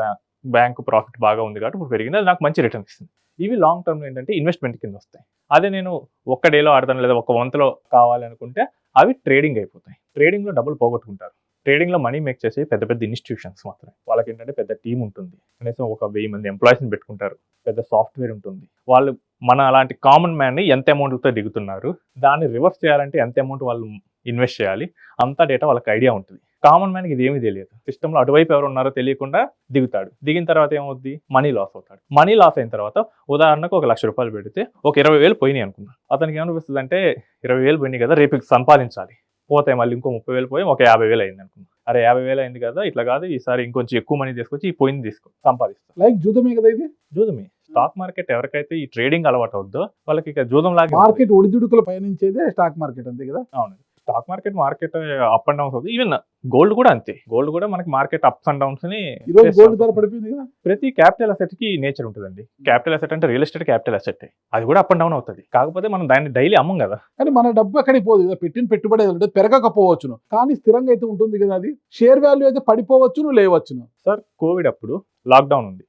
B: బ్యాంక్ ప్రాఫిట్ బాగా ఉంది కాబట్టి ఇప్పుడు పెరిగింది, అది నాకు మంచి రిటర్న్ ఇస్తుంది. ఇవి లాంగ్ టర్మ్ ఏంటంటే ఇన్వెస్ట్మెంట్ కింద వస్తాయి. అదే నేను ఒక్క డేలో ఆడతాను లేదా ఒక వంతలో కావాలనుకుంటే అవి ట్రేడింగ్ అయిపోతాయి. ట్రేడింగ్ లో డబ్బులు పోగొట్టుకుంటారు. ట్రేడింగ్ లో మనీ మేక్ చేసే పెద్ద పెద్ద ఇన్స్టిట్యూషన్స్ మాత్రమే. వాళ్ళకి ఏంటంటే పెద్ద టీం ఉంటుంది, కనీసం ఒక 1000 మంది ఎంప్లాయీస్ని పెట్టుకుంటారు, పెద్ద సాఫ్ట్వేర్ ఉంటుంది. వాళ్ళు మన అలాంటి కామన్ మ్యాన్ని ఎంత అమౌంట్తో దిగుతున్నారు, దాన్ని రివర్స్ చేయాలంటే ఎంత అమౌంట్ వాళ్ళు ఇన్వెస్ట్ చేయాలి, అంతా డేటా వాళ్ళకి ఐడియా ఉంటుంది. కామన్ మ్యాన్కి ఇది ఏమీ తెలియదు. సిస్టంలో అటువైపు ఎవరు ఉన్నారో తెలియకుండా దిగుతాడు. దిగిన తర్వాత ఏమవుద్ది? మనీ లాస్ అవుతాడు. మనీ లాస్ అయిన తర్వాత ఉదాహరణకు 1 లక్ష రూపాయలు పెడితే ఒక 20,000 పోయినాయి అనుకున్నాను. అతనికి ఏమనిపిస్తుంది అంటే 20,000 పోయినాయి కదా, రేపు సంపాదించాలి, పోతాయి మళ్ళీ ఇంకో 30,000 పోయి ఒక 50,000 అయింది అనుకున్నాను. అరే 50,000 అయింది కదా, ఇట్లా కాదు ఈసారి ఇంకొంచెం ఎక్కువ మనీ తీసుకొచ్చి ఈ పోయింది సంపాదిస్తాను.
A: లైక్ జూదమే కదా ఇది.
B: జూదమే. స్టాక్ మార్కెట్ ఎవరికైతే ఈ ట్రేడింగ్ అలవాటు అవుద్దో వాళ్ళకి ఇక జూదం లాగా.
A: మార్కెట్ ఒడిదుడుకులు పయనించేదే స్టాక్ మార్కెట్, అంతే కదా?
B: అవును, stock market up and downs అవుతుంది. ఈవెన్ గోల్డ్ కూడా అంతే. గోల్డ్ కూడా మనకి మార్కెట్ అప్స్ అండ్ డౌన్స్ ని.
A: ఈరోజు గోల్డ్ ధర పడిపోయింది కదా.
B: ప్రతి క్యాపిటల్ అసెట్ కి నేచర్ ఉంటుందండి. క్యాపిటల్ అసెట్ అంటే రియల్ ఎస్టేట్ క్యాపిటల్ అసెట్, అది కూడా అప్ అండ్ డౌన్ అవుతుంది. కాకపోతే మనం దాన్ని డైలీ అమ్మం కదా.
A: కానీ మన డబ్బు ఎక్కడికి పోదు కదా, పెట్టిన పెట్టుబడి పెరగకపోవచ్చును కానీ స్థిరంగా అయితే ఉంటుంది కదా. అది షేర్ వాల్యూ అయితే పడిపోవచ్చును లేవచ్చును.
B: సార్ కోవిడ్ అప్పుడు లాక్డౌన్ ఉంది,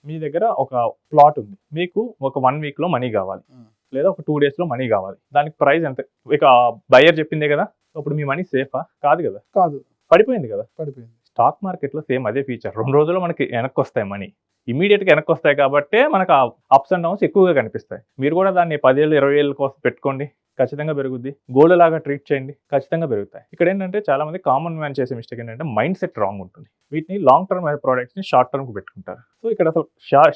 B: మీ దగ్గర ఒక ప్లాట్ ఉంది, మీకు ఒక 1 వీక్ లో మనీ కావాలి లేదా ఒక 2 days లో మనీ కావాలి, దానికి ప్రైస్ ఎంత? ఇక బయర్ చెప్పిందే కదా, అప్పుడు మీ మనీ సేఫా? కాదు కదా,
A: కాదు,
B: పడిపోయింది కదా.
A: పడిపోయింది.
B: స్టాక్ మార్కెట్ లో సేమ్ అదే ఫీచర్. 2 రోజుల్లో మనకి వెనక్కి వస్తాయి మనీ, ఇమీడియట్ గా వెనక్కి వస్తాయి కాబట్టి మనకు అప్స్ అండ్ డౌన్స్ ఎక్కువగా కనిపిస్తాయి. మీరు కూడా దాన్ని 10 ఏళ్ళు 20 ఏళ్ళ కోసం పెట్టుకోండి, ఖచ్చితంగా పెరుగుద్ది. గోల్డ్ లాగా ట్రీట్ చేయండి, ఖచ్చితంగా పెరుగుతాయి. ఇక్కడ ఏంటంటే చాలా మంది కామన్ మ్యాన్ చేసే మిస్టేక్ ఏంటంటే మైండ్ సెట్ రాంగ్ ఉంటుంది. వీటిని లాంగ్ టర్మ్ ప్రోడక్ట్స్ ని షార్ట్ టర్మ్ కు పెట్టుకుంటారు. సో ఇక్కడ అసలు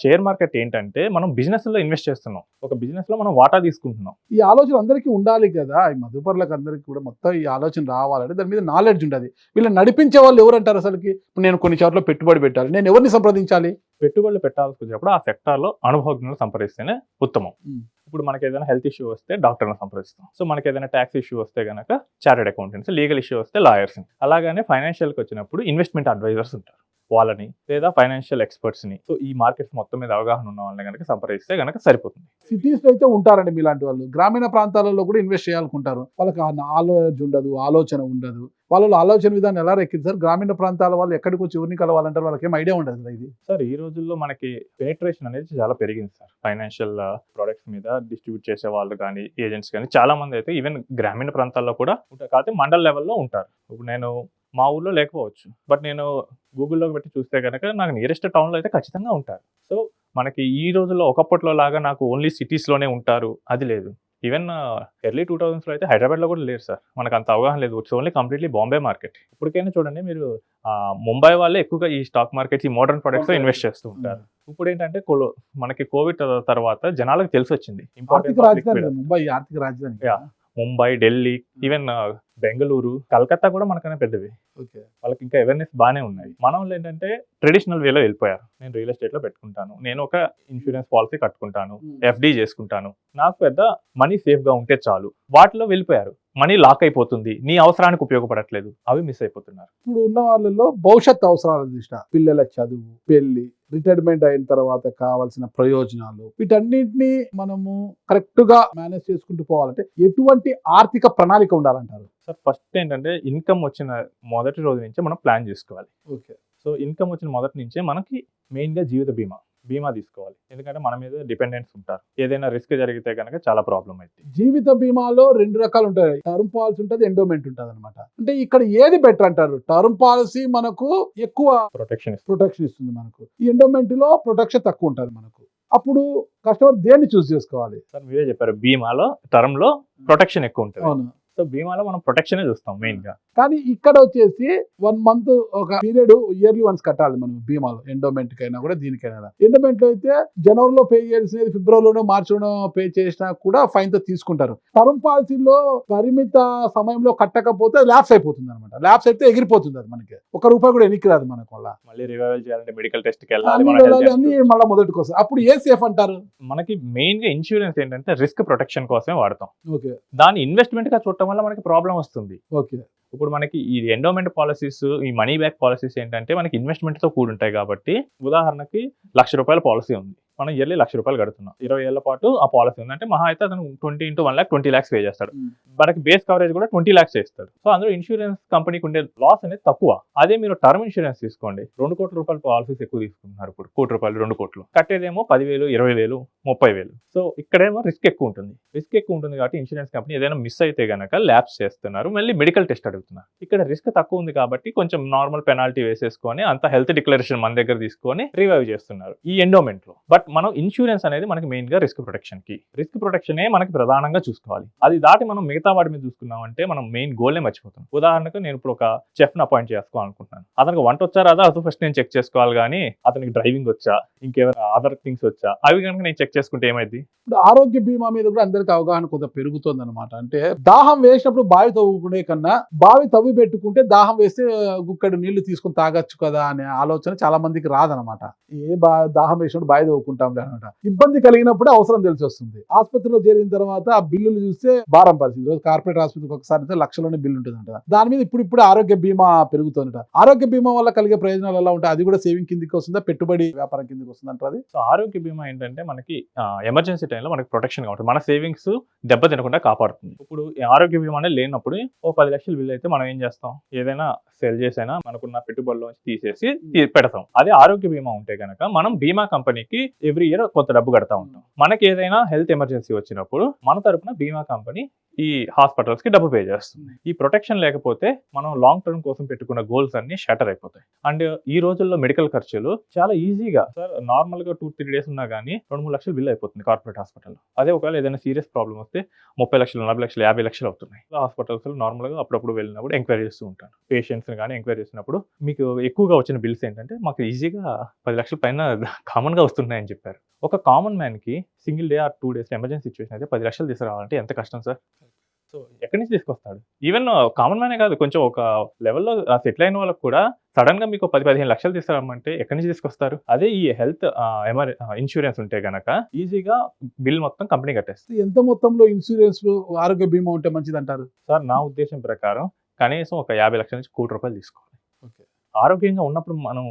B: షేర్ మార్కెట్ ఏంటంటే మనం బిజినెస్ లో ఇన్వెస్ట్ చేస్తున్నాం, ఒక బిజినెస్ లో మనం వాటా తీసుకుంటున్నాం.
A: ఈ ఆలోచన అందరికీ ఉండాలి కదా, ఈ మధుపర్లకు అందరికీ కూడా మొత్తం ఈ ఆలోచన రావాలంటే దాని మీద నాలెడ్జ్ ఉండాలి. వీళ్ళని నడిపించే వాళ్ళు ఎవరు అంటారు అసలుకి? ఇప్పుడు నేను కొన్ని చోట్ల పెట్టుబడి పెట్టాలి, నేను ఎవరిని సంప్రదించాలి?
B: పెట్టుబడులు పెట్టాల్సి వచ్చినప్పుడు ఆ సెక్టార్ లో అనుభవజ్ఞులను సంప్రదిస్తేనే ఉత్తమం. ఇప్పుడు మనకి ఏదైనా హెల్త్ ఇష్యూ వస్తే డాక్టర్ని సంప్రదిస్తాం. సో మనకి ఏదైనా ట్యాక్స్ ఇష్యూ వస్తే కనుక చార్టెడ్ అకౌంటెంట్స్, లీగల్ ఇష్యూ వస్తే లాయర్స్. అలాగానే ఫైనాన్షియల్కి వచ్చినప్పుడు ఇన్వెస్ట్మెంట్ అడ్వైజర్స్ ఉంటారు, వాళ్ళని లేదా ఫైనాన్షియల్ ఎక్స్పర్ట్స్ ని. సో ఈ మార్కెట్స్ మొత్తం మీద అవగాహన ఉన్న వాళ్ళని కనుక సంప్రదిస్తే కనుక సరిపోతుంది.
A: సిటీస్ లో అయితే ఉంటారండి మీలాంటి వాళ్ళు, గ్రామీణ ప్రాంతాలలో కూడా ఇన్వెస్ట్ చేయాలనుకుంటారు, వాళ్ళకి ఆ నాలెడ్జ్ ఉండదు, ఆలోచన ఉండదు. వాళ్ళ ఆలోచన విధానం ఎలా రెక్కింది? గ్రామీణ ప్రాంతాల వాళ్ళు ఎక్కడికి వచ్చి ఎవరిని కలవాలంటారు, వాళ్ళకి ఏం ఐడియా ఉండదు కదా ఇది.
B: సార్ ఈ రోజుల్లో మనకి పెనిట్రేషన్ అనేది చాలా పెరిగింది సార్. ఫైనాన్షియల్ ప్రొడక్ట్స్ మీద డిస్ట్రిబ్యూట్ చేసే వాళ్ళు కానీ, ఏజెంట్స్ కానీ చాలా మంది అయితే ఈవెన్ గ్రామీణ ప్రాంతాల్లో కూడా ఉంటారు. కాకపోతే మండల లెవెల్లో ఉంటారు. ఇప్పుడు నేను మా ఊళ్ళో లేకపోవచ్చు, బట్ నేను గూగుల్లో పెట్టి చూస్తే కనుక నాకు నియరెస్ట్ టౌన్లో అయితే ఖచ్చితంగా ఉంటారు. సో మనకి ఈ రోజుల్లో ఒకప్పట్లో లాగా నాకు ఓన్లీ సిటీస్లోనే ఉంటారు అది లేదు. ఈవెన్ ఎర్లీ 2000s అయితే హైదరాబాద్లో కూడా లేరు సార్, మనకు అంత అవగాహన లేదు. It's only completely Bombay market. ఇప్పటికైనా చూడండి మీరు, ముంబై వాళ్ళే ఎక్కువగా ఈ స్టాక్ మార్కెట్స్, ఈ మోడర్న్ ప్రొడక్ట్స్ ఇన్వెస్ట్ చేస్తూ ఉంటారు. ఇప్పుడు ఏంటంటే మనకి కోవిడ్ తర్వాత జనాలకు తెలిసి వచ్చింది
A: ఆర్థిక రాజధాని ముంబై, ఆర్థిక రాజధాని.
B: ముంబై, ఢిల్లీ, ఈవెన్ బెంగళూరు, కలకత్తా కూడా మనకన్నా పెద్దవి. వాళ్ళకి ఇంకా అవేర్నెస్ బాగానే ఉన్నాయి. మన వాళ్ళు ఏంటంటే ట్రెడిషనల్ వేలో వెళ్ళిపోయారు. నేను రియల్ ఎస్టేట్ లో పెట్టుకుంటాను, నేను ఒక ఇన్సూరెన్స్ పాలసీ కట్టుకుంటాను, ఎఫ్డి చేసుకుంటాను, నాకు పెద్ద మనీ సేఫ్ గా ఉంటే చాలు, వాటిలో వెళ్ళిపోయారు. మనీ లాక్ అయిపోతుంది, నీ అవసరానికి ఉపయోగపడట్లేదు, అవి మిస్ అయిపోతున్నారు.
A: ఇప్పుడు ఉన్న వాళ్ళలో భవిష్యత్ అవసరాల దృష్ట్యా పిల్లల చదువు, పెళ్లి, రిటైర్మెంట్ అయిన తర్వాత కావాల్సిన ప్రయోజనాలు, వీటన్నిటిని మనము కరెక్ట్ గా మేనేజ్ చేసుకుంటూ పోవాలంటే ఎటువంటి ఆర్థిక ప్రణాళిక ఉండాలంటారు?
B: సార్ ఫస్ట్ ఏంటంటే ఇన్కమ్ వచ్చిన మొదటి రోజు నుంచే మనం ప్లాన్ చేసుకోవాలి.
A: ఓకే.
B: సో ఇన్కమ్ వచ్చిన మొదటి నుంచే మనకి మెయిన్ గా జీవిత బీమా తీసుకోవాలి. ఎందుకంటే మన మీద డిపెండెన్స్ ఉంటారు, ఏదైనా రిస్క్ జరిగితే కనుక చాలా ప్రాబ్లం అవుతుంది.
A: జీవిత బీమాలో 2 రకాలు ఉంటాయి, టర్మ్ పాలసీ ఉంటుంది, ఎండోమెంట్ ఉంటుంది అనమాట. అంటే ఇక్కడ ఏది బెటర్ అంటారు? టర్మ్ పాలసీ మనకు ఎక్కువ ప్రొటెక్షన్ ఇస్తుంది మనకు, ఈ ఎండోమెంట్ లో ప్రొటెక్షన్ తక్కువ ఉంటుంది మనకు. అప్పుడు కస్టమర్ దేన్ని చూస్ చేసుకోవాలి?
B: సార్ మీరే చెప్పారు, బీమాలో టర్మ్ లో ప్రొటెక్షన్ ఎక్కువ ఉంటుంది.
A: అవును.
B: సో బీమాలో మనం ప్రొటెక్షన్ చూస్తాం మెయిన్ గా.
A: కానీ ఇక్కడ వచ్చేసి 1 month ఒక పీరియడ్ ఇయర్లీ వన్స్ కట్టాలి మనం బీమాలో, ఎండోమెంట్ కైనా కూడా దీనికైనా. ఎండోమెంట్ లో అయితే జనవరిలో పే చేయాల్సినది ఫిబ్రవరిలోనో మార్చిలోనో పే చేసినా కూడా ఫైన్ తో తీసుకుంటారు. టర్మ్ పాలసీలో పరిమిత సమయంలో కట్టకపోతే ల్యాప్స్ అయిపోతుంది అనమాట. ల్యాప్స్ అయితే ఎగిరిపోతుంది, అది మనకి ₹1 కూడా ఎనికి రాదు మనకు. వల్ల
B: మళ్ళీ రివైవల్ చేయాలంటే మెడికల్ టెస్ట్ కి వెళ్ళాలి,
A: అన్ని మళ్ళీ మొదటికి వస్తాయి. అప్పుడు ఏ సేఫ్ అంటారు?
B: మనకి మెయిన్ గా ఇన్సూరెన్స్ ఏంటంటే రిస్క్ ప్రొటెక్షన్ కోసమే వాడతాం.
A: ఓకే.
B: దాని ఇన్వెస్ట్మెంట్ గా చూడటం వల్ల మనకి ప్రాబ్లం వస్తుంది.
A: ఓకే.
B: ఇప్పుడు మనకి ఈ ఎండోమెంట్ పాలసీస్, ఈ మనీ బ్యాక్ పాలసీస్ ఏంటంటే మనకి ఇన్వెస్ట్మెంట్ తో కూడి ఉంటాయి కాబట్టి, ఉదాహరణకి ₹1,00,000 పాలసీ ఉంది, మనం ఇయర్లీ ₹1,00,000 కడుతున్నాం, 20 ఏళ్ల పాటు ఆ పాలసీ ఉంది అంటే మహా అయితే అతను 20 into 1 lakh 20 lakhs పే చేస్తాడు. మనకి బేస్ కవరేజ్ కూడా 20 lakhs చేస్తాడు. సో అందులో ఇన్సూరెన్స్ కంపెనీకి ఉండే లాస్ అనేది తక్కువ. అదే మీరు టర్మ్ ఇన్సూరెన్స్ తీసుకోండి, ₹2 కోట్ల పాలసీస్ ఎక్కువ తీసుకుంటున్నారు. ఇప్పుడు ₹1 కోటి, ₹2 కోట్లు కట్టేదేమో 10,000, 20,000, 30,000. సో ఇక్కడేమో రిస్క్ ఎక్కువ ఉంటుంది కాబట్టి ఇన్సూరెన్స్ కంపెనీ ఏదైనా మిస్ అయితే గనక ల్యాప్స్ చేస్తున్నారు, మళ్ళీ మెడికల్ టెస్ట్ అడుగుతున్నారు. ఇక్కడ రిస్క్ తక్కువ ఉంది కాబట్టి కొంచెం నార్మల్ పెనాల్టీ వేసేసుకొని అంత హెల్త్ డిక్లరేషన్ మన దగ్గర తీసుకొని రివైవ్ చేస్తున్నారు ఈ ఎండోమెంట్ లో. బట్ మనం ఇన్సూరెన్స్ అనేది మనకి మెయిన్ గా రిస్క్ ప్రొటెక్షనే మనకి ప్రధానంగా చూసుకోవాలి. అది దాటి మనం మిగతా వాటి మీద చూసుకున్నామంటే మనం మెయిన్ గోల్నే మర్చిపోతాం. ఉదాహరణకు నేను ఇప్పుడు ఒక చెఫ్ ని అపాయింట్ చేసుకోవాలనుకుంటున్నాను, అతనికి వంట వచ్చా రాదా అది ఫస్ట్ నేను చెక్ చేసుకోవాలి, కానీ అతనికి డ్రైవింగ్ వచ్చా, ఇంకేమైనా అదర్ థింగ్స్ వచ్చా, అవి కనుక నేను చెక్ చేసుకుంటే ఏమైంది?
A: ఇప్పుడు ఆరోగ్య బీమా మీద కూడా అందరికి అవగాహన కొంత పెరుగుతుంది అనమాట. అంటే దాహం వేసినప్పుడు బావి తవ్వుకునే కన్నా బావి తవ్వి పెట్టుకుంటే దాహం వేస్తే గుక్కడు నీళ్లు తీసుకుని తాగొచ్చు కదా అనే ఆలోచన చాలా మందికి రాదనమాట. దాహం వేసినప్పుడు బావి తవ్వుకుంటాం అనమాట. ఇబ్బంది కలిగినప్పుడే అవసరం తెలిసి వస్తుంది. ఆసుపత్రిలో చేరిన తర్వాత ఆ బిల్లులు చూస్తే భారం పరిస్థితి. రోజు కార్పొరేట్ ఆసుపత్రికి ఒకసారి లక్షలోనే బిల్లు ఉంటుందంట. దాని మీద ఇప్పుడు ఆరోగ్య బీమా పెరుగుతుందట. ఆరోగ్య బీమా వల్ల కలిగే ప్రయోజనాలు ఎలా ఉంటాయి? అది కూడా సేవింగ్ కిందకి వస్తుందా, పెట్టుబడి వ్యాపారం కిందకి వస్తుందంట? అది
B: సో ఆరోగ్య బీమా ఏంటంటే మనకి ఎమర్జెన్సీ టైంలో మనకి ప్రొటెక్షన్గా ఉంటుంది. మన సేవింగ్స్ దెబ్బ తినకుండా కాపాడుతుంది. ఇప్పుడు ఈ ఆరోగ్య బీమా అనేది లేనప్పుడు ఓ 10 లక్షలు బిల్ అయితే మనం ఏం చేస్తాం, ఏదైనా సెల్ చేసైనా మనకున్న పెట్టుబడిలోంచి తీసేసి పెడతాం. అదే ఆరోగ్య బీమా ఉంటే కనుక మనం బీమా కంపెనీకి ఎవ్రీ ఇయర్ కొంత డబ్బు కడతా ఉంటాం. మనకి ఏదైనా హెల్త్ ఎమర్జెన్సీ వచ్చినప్పుడు మన తరపున బీమా కంపెనీ ఈ హాస్పిటల్స్ కి డబ్బు పే చేస్తుంది. ఈ ప్రొటెక్షన్ లేకపోతే మనం లాంగ్ టర్మ్ కోసం పెట్టుకున్న గోల్స్ అన్ని షటర్ అయిపోతాయి. అండ్ ఈ రోజుల్లో మెడికల్ ఖర్చులు చాలా ఈజీగా సార్ నార్మల్ గా 2-3 డేస్ ఉన్నా కానీ 2-3 లక్షలు బిల్ అయిపోతుంది కార్పొరేట్ హాస్పిటల్. అదే ఒకవేళ ఏదైనా సీరియస్ ప్రాబ్లమ్ వస్తే 30 లక్షలు, 40 లక్షలు, 50 లక్షలు అవుతున్నాయి. హాస్పిటల్స్ నార్మల్ గా అప్పుడప్పుడు వెళ్ళినప్పుడు ఎంక్వైరీ చేస్తూ ఉంటాను. పేషెంట్స్ కానీ ఎంక్వైరీ చేసినప్పుడు మీకు ఎక్కువగా వచ్చిన బిల్స్ ఏంటంటే మాకు ఈజీగా 10 లక్షల పైన కామన్ గా వస్తున్నాయని చెప్పారు. ఒక కామన్ మ్యాన్ కి single day or 2 days emergency situation అయితే 10 లక్షలు తీసుకురావాలంటే ఎంత కష్టం సార్. సో ఎక్కడి నుంచి తీసుకొస్తాడు? ఈవెన్ కామన్ మ్యానే కాదు, కొంచెం ఒక లెవెల్లో సెటిల్ అయిన వాళ్ళకి కూడా సడన్ గా మీకు 10-15 లక్షలు తీసుకురామంటే ఎక్కడి నుంచి తీసుకొస్తారు? అదే ఈ హెల్త్ ఇన్సూరెన్స్ ఉంటే గనక ఈజీగా బిల్ మొత్తం కంపెనీ కట్టేస్తుంది.
A: ఎంత మొత్తంలో ఇన్సూరెన్స్ ఆరోగ్య బీమా ఉంటే మంచిది అంటారు?
B: సార్ నా ఉద్దేశం ప్రకారం కనీసం ఒక 50 లక్షల నుంచి ₹1,00,00,000 తీసుకోవాలి.
A: ఓకే.
B: ఆరోగ్యంగా ఉన్నప్పుడు మనం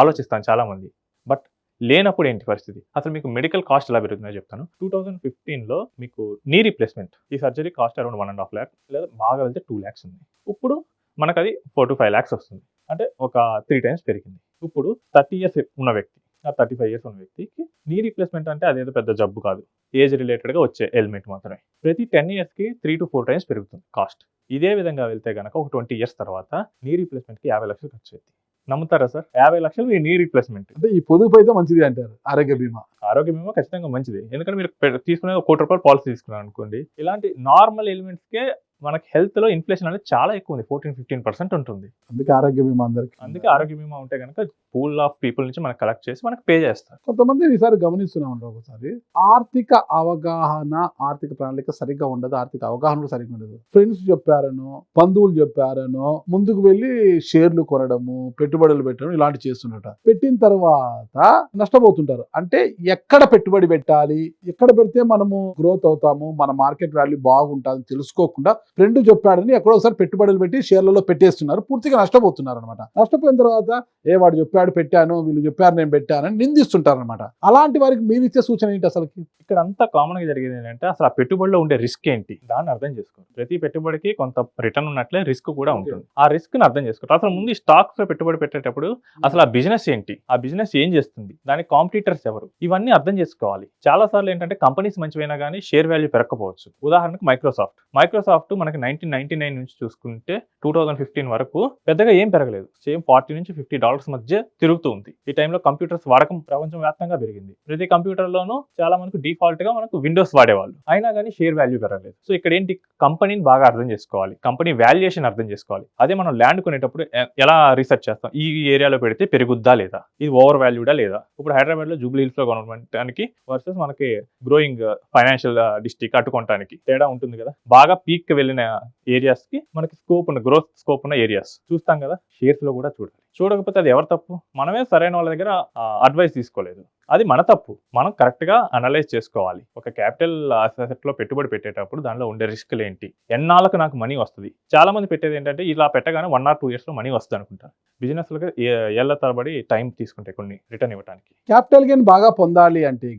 B: ఆలోచిస్తాం చాలా మంది. బట్ లేనప్పుడు ఏంటి పరిస్థితి? అసలు మీకు మెడికల్ కాస్ట్ ఎలా పెరుగుతుందో చెప్తాను. 2015లో మీకు నీ రీప్లేస్మెంట్ ఈ సర్జరీ కాస్ట్ అరౌండ్ 1.5 lakh లేదా బాగా వెళ్తే 2 lakhs ఉంది. ఇప్పుడు మనకు అది 4-5 lakhs వస్తుంది. అంటే ఒక 3 times పెరిగింది. ఇప్పుడు 30 years ఉన్న వ్యక్తి, 35 years ఉన్న వ్యక్తికి నీ రీప్లేస్మెంట్ అంటే అదేదో పెద్ద జబ్బు కాదు, ఏజ్ రిలేటెడ్ గా వచ్చే ఎలిమెంట్ మాత్రమే. ప్రతి 10 years కి 3-4 times పెరుగుతుంది కాస్ట్. ఇదే విధంగా వెళ్తే గనక ఒక 20 years తర్వాత నీ రీప్లేస్మెంట్ కి 50 లక్షలు ఖర్చు అవుతుంది. నమ్ముతారా సార్? 50 లక్షలు మీ నీ రీప్లేస్మెంట్.
A: అంటే ఈ పొదుపు అయితే మంచిది అంటారు ఆరోగ్య బీమా.
B: ఆరోగ్య బీమా ఖచ్చితంగా మంచిది. ఎందుకంటే మీరు తీసుకునే ₹1,00,00,000 పాలసీ తీసుకున్నారు అనుకోండి, ఇలాంటి నార్మల్ ఎలిమెంట్స్ కే మనకి హెల్త్ లో ఇన్ఫ్లేషన్ అనేది చాలా ఎక్కువ ఉంది, 14-15% ఉంటుంది.
A: అందుకే ఆరోగ్య బీమా అందరికి.
B: అందుకే ఆరోగ్య బీమా ఉంటే కనుక పూల్ ఆఫ్ పీపుల్ నుంచి మనకు కలెక్ట్ చేసి మనకు పే చేస్తారు.
A: కొంతమంది ఈసారి గమనిస్తున్నాం ఒకసారి ఆర్థిక అవగాహన, ఆర్థిక ప్రణాళిక సరిగ్గా ఉండదు, ఆర్థిక అవగాహన కూడా సరిగ్గా ఉండదు. ఫ్రెండ్స్ చెప్పారనో, బంధువులు చెప్పారనో ముందుకు వెళ్ళి షేర్లు కొనడము, పెట్టుబడులు పెట్టడం ఇలాంటి చేస్తుండట. పెట్టిన తర్వాత నష్టపోతుంటారు. అంటే ఎక్కడ పెట్టుబడి పెట్టాలి, ఎక్కడ పెడితే మనము గ్రోత్ అవుతాము, మన మార్కెట్ వాల్యూ బాగుంటుంది తెలుసుకోకుండా ఫ్రెండ్ చెప్పాడని ఎక్కడో ఒకసారి పెట్టుబడులు పెట్టి షేర్లలో పెట్టేస్తున్నారు, పూర్తిగా నష్టపోతున్నారు అనమాట. నష్టపోయిన తర్వాత వాడు చెప్పాడు పెట్టాను, వీళ్ళు చెప్పారు నేను పెట్టానని నిందిస్తుంటారు అనమాట. అలాంటి వారికి మీరు ఇచ్చే సూచన ఏంటి అసలు?
B: ఇక్కడ అంతా కామన్ గా జరిగేది ఏంటంటే అసలు ఆ పెట్టుబడిలో ఉండే రిస్క్ ఏంటి దాన్ని అర్థం చేసుకోండి. ప్రతి పెట్టుబడికి కొంత రిటర్న్ ఉన్నట్లే రిస్క్ కూడా ఉంటుంది. ఆ రిస్క్ ని అర్థం చేసుకోండి. అసలు ముందు స్టాక్స్ లో పెట్టుబడి పెట్టేటప్పుడు అసలు ఆ బిజినెస్ ఏంటి, ఆ బిజినెస్ ఏం చేస్తుంది, దాని కాంపిటీటర్స్ ఎవరు, ఇవన్నీ అర్థం చేసుకోవాలి. చాలా సార్లు ఏంటంటే కంపెనీస్ మంచివైనా కానీ షేర్ వాల్యూ పెరగకపోవచ్చు. ఉదాహరణకు మైక్రోసాఫ్ట్ మనకి 1999 నుంచి చూసుకుంటే 2015 వరకు పెద్దగా ఏం పెరగలేదు. సేమ్ $40 నుంచి $50 మధ్య తిరుగుతూ ఉంది. ఈ టైంలో కంప్యూటర్స్ వాడకం ప్రపంచం వ్యాప్తంగా పెరిగింది. ప్రతి కంప్యూటర్ లోనూ చాలా మనకు డిఫాల్ట్ గా మనకు విండోస్ వాడేవాళ్ళు, అయినా కానీ షేర్ వాల్యూ పెరగలేదు. సో ఇక్కడ ఏంటి, కంపెనీని బాగా అర్థం చేసుకోవాలి, కంపెనీ వాల్యుయేషన్ అర్థం చేసుకోవాలి. అదే మనం ల్యాండ్ కొనేటప్పుడు ఎలా రీసెర్చ్ చేస్తాం, ఈ ఏరియాలో పెడితే పెరుగుద్దా లేదా, ఇది ఓవర్ వాల్యూడా లేదా. ఇప్పుడు హైదరాబాద్ లో జూబ్లీ హిల్స్ లో కొనడానికి వర్సెస్ మనకి గ్రోయింగ్ ఫైనాన్షియల్ డిస్ట్రిక్ట్ అట్టుకోవడానికి తేడా ఉంటుంది కదా. బాగా పీక్ కి వెళ్ళిన ఏరియాస్ కి మనకి గ్రోత్ స్కోప్ ఉన్న ఏరియాస్ చూస్తాం కదా. షేర్స్ లో కూడా చూడకపోతే అది ఎవరి తప్పు? మనమే సరైన వాళ్ళ దగ్గర అడ్వైస్ తీసుకోలేదు, అది మన తప్పు. మనం కరెక్ట్ గా అనలైజ్ చేసుకోవాలి. ఒక క్యాపిటల్ అసెట్ లో పెట్టుబడి పెట్టేటప్పుడు దానిలో ఉండే రిస్క్లు ఏంటి, ఎన్నాళ్ళకు నాకు మనీ వస్తుంది. చాలా మంది పెట్టేది ఏంటంటే ఇలా పెట్టగానే 1 or 2 years లో మనీ వస్తుంది అనుకుంటారు. బిజినెస్ లో ఏళ్ల తరబడి టైం తీసుకుంటే కొన్ని రిటర్న్ ఇవ్వడానికి.
A: క్యాపిటల్ గెయిన్ బాగా పొందాలి అంటే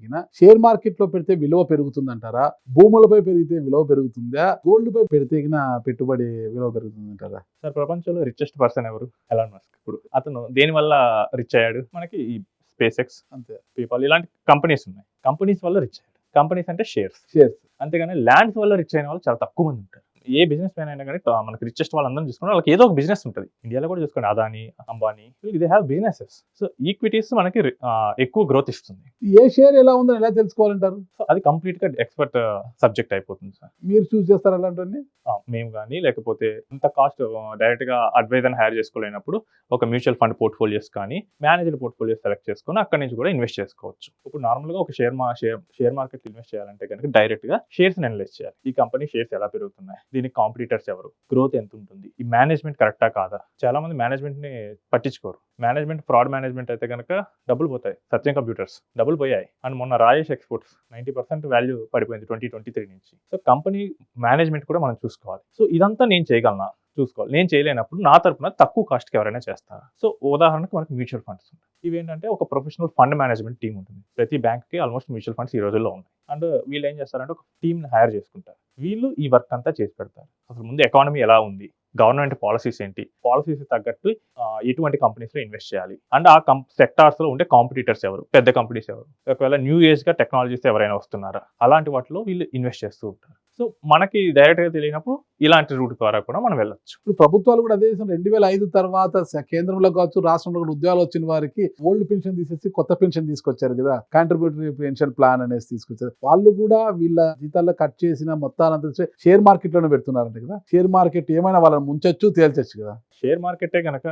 A: షేర్ మార్కెట్ లో పెడితే విలువ పెరుగుతుందంటారా, భూములపై పెరిగితే విలువ పెరుగుతుందా, గోల్డ్ పై పెడితే పెట్టుబడి విలువ పెరుగుతుందంటారా?
B: సార్ ప్రపంచంలో రిచెస్ట్ పర్సన్ ఎవరు? Elon Musk. ఇప్పుడు అతను దేని వల్ల రిచ్ అయ్యాడు? మనకి ఈ స్పేస్ ఎక్స్, అంతే, పీపాల్ ఇలాంటి కంపెనీస్ ఉన్నాయి. కంపెనీస్ వల్ల రిచ్ అయ్యాడు. కంపెనీస్ అంటే షేర్స్. అంతేగాని ల్యాండ్స్ వల్ల రిచ్ అయిన వాళ్ళు చాలా తక్కువ మంది ఉంటారు. ఏ బిజినెస్ మ్యాన్ అయినా కానీ మనకి రిచెస్ట్ వాళ్ళందరం చూసుకుంటే వాళ్ళకి ఏదో ఒక బిజినెస్ ఉంటుంది. ఇండియాలో కూడా చూసుకోండి, Adani, Ambani, they have businesses. So equities మనకి ఎక్కువ గ్రోత్ ఇస్తుంది. ఏ షేర్ ఎలా ఉందని ఎలా తెలుసుకోవాలంటారు? సో అది కంప్లీట్ గా ఎక్స్పర్ట్ సబ్జెక్ట్ అయిపోతుంది సార్. మీరు చూస్ చేస్తారు అలాంటివన్నీ? మేము కానీ లేకపోతే అంత కాస్ట్ డైరెక్ట్ గా అడ్వైజర్ హైర్ చేసుకోలేనప్పుడు ఒక మ్యూచువల్ ఫండ్ పోర్ట్ఫోలియోస్ కానీ మేనేజ్డ్ పోర్ట్ఫోలియోస్ సెలెక్ట్ చేసుకొని అక్కడి నుంచి కూడా ఇన్వెస్ట్ చేసుకోవచ్చు. ఇప్పుడు నార్మల్ గా ఒక షేర్ మార్కెట్ ఇన్వెస్ట్ చేయాలంటే కనుక డైరెక్ట్ గా షేర్స్ అనలైజ్ చేయాలి. ఈ కంపెనీ షేర్స్ ఎలా పెరుగుతున్నాయి, దీనికి కాంపిటీటర్స్ ఎవరు, గ్రోత్ ఎంత ఉంటుంది, ఈ మేనేజ్మెంట్ కరెక్టా కాదా. చాలా మంది మేనేజ్మెంట్ ని పట్టించుకోరు. మేనేజ్మెంట్ ఫ్రాడ్ మేనేజ్మెంట్ అయితే కనుక డబ్బులు పోతాయి. సత్యం కంప్యూటర్స్ డబ్బులు పోయాయి అండ్ మొన్న రాజేష్ ఎక్స్పోర్ట్స్ 90% వాల్యూ పడిపోయింది 2023 నుంచి. సో కంపెనీ మేనేజ్మెంట్ కూడా మనం చూసుకోవాలి. సో ఇదంతా నేను చేయగలనా, చూసుకోవాలి. నేను చేయలేనప్పుడు నా తరపున తక్కువ కాస్ట్‌కి ఎవరైనా చేస్తారా? సో, ఉదాహరణకు మనకి మ్యూచువల్ ఫండ్స్ ఉంటాయి. ఇవేంటంటే ఒక ప్రొఫెషనల్ ఫండ్ మేనేజ్మెంట్ టీమ్ ఉంటుంది. ప్రతి బ్యాంక్‌కి ఆల్మోస్ట్ మ్యూచువల్ ఫండ్స్ ఈ రోజుల్లో ఉన్నాయి. అండ్ వీళ్ళు ఏం చేస్తారంటే ఒక టీమ్‌ని హైర్ చేసుకుంటారు. వీళ్ళు ఈ వర్క్ అంతా చేసి పెడతారు. అసలు ముందు ఎకానమీ ఎలా ఉంది? గవర్నమెంట్ పాలసీస్ ఏంటి? పాలసీస్ తగ్గట్టు ఎటువంటి కంపెనీస్‌లో ఇన్వెస్ట్ చేయాలి? అండ్ ఆ సెక్టార్స్‌లో ఉండే కాంపిటీటర్స్ ఎవరు? పెద్ద కంపెనీస్ ఎవరు? ఒకవేళ న్యూ ఏజ్‌గా టెక్నాలజీస్ ఎవరైనా వస్తున్నారా? అలాంటి వాటిలో వీళ్ళు ఇన్వెస్ట్ చేస్తూ ఉంటారు. సో, మనకి డైరెక్ట్‌గా తెలియనప్పుడు ఇలాంటి రూట్ ద్వారా కూడా మనం వెళ్ళొచ్చు.
A: ఇప్పుడు ప్రభుత్వాలు కూడా అదే చేసిన 2005 తర్వాత కేంద్రంలో కావచ్చు, రాష్ట్రంలో కూడా ఉద్యోగాలు వచ్చిన వారికి ఓల్డ్ పెన్షన్ తీసేసి కొత్త పెన్షన్ తీసుకొచ్చారు కదా, కాంట్రిబ్యూటరీ పెన్షన్ ప్లాన్ అనేసి తీసుకొచ్చారు. వాళ్ళు కూడా వీళ్ళ జీతాల్లో కట్ చేసిన మొత్తానంతా షేర్ మార్కెట్ లోనే పెడుతున్నారంట కదా. షేర్ మార్కెట్ ఏమైనా వాళ్ళని ముంచొచ్చు, తేల్చొచ్చు కదా.
B: షేర్ మార్కెటే గనక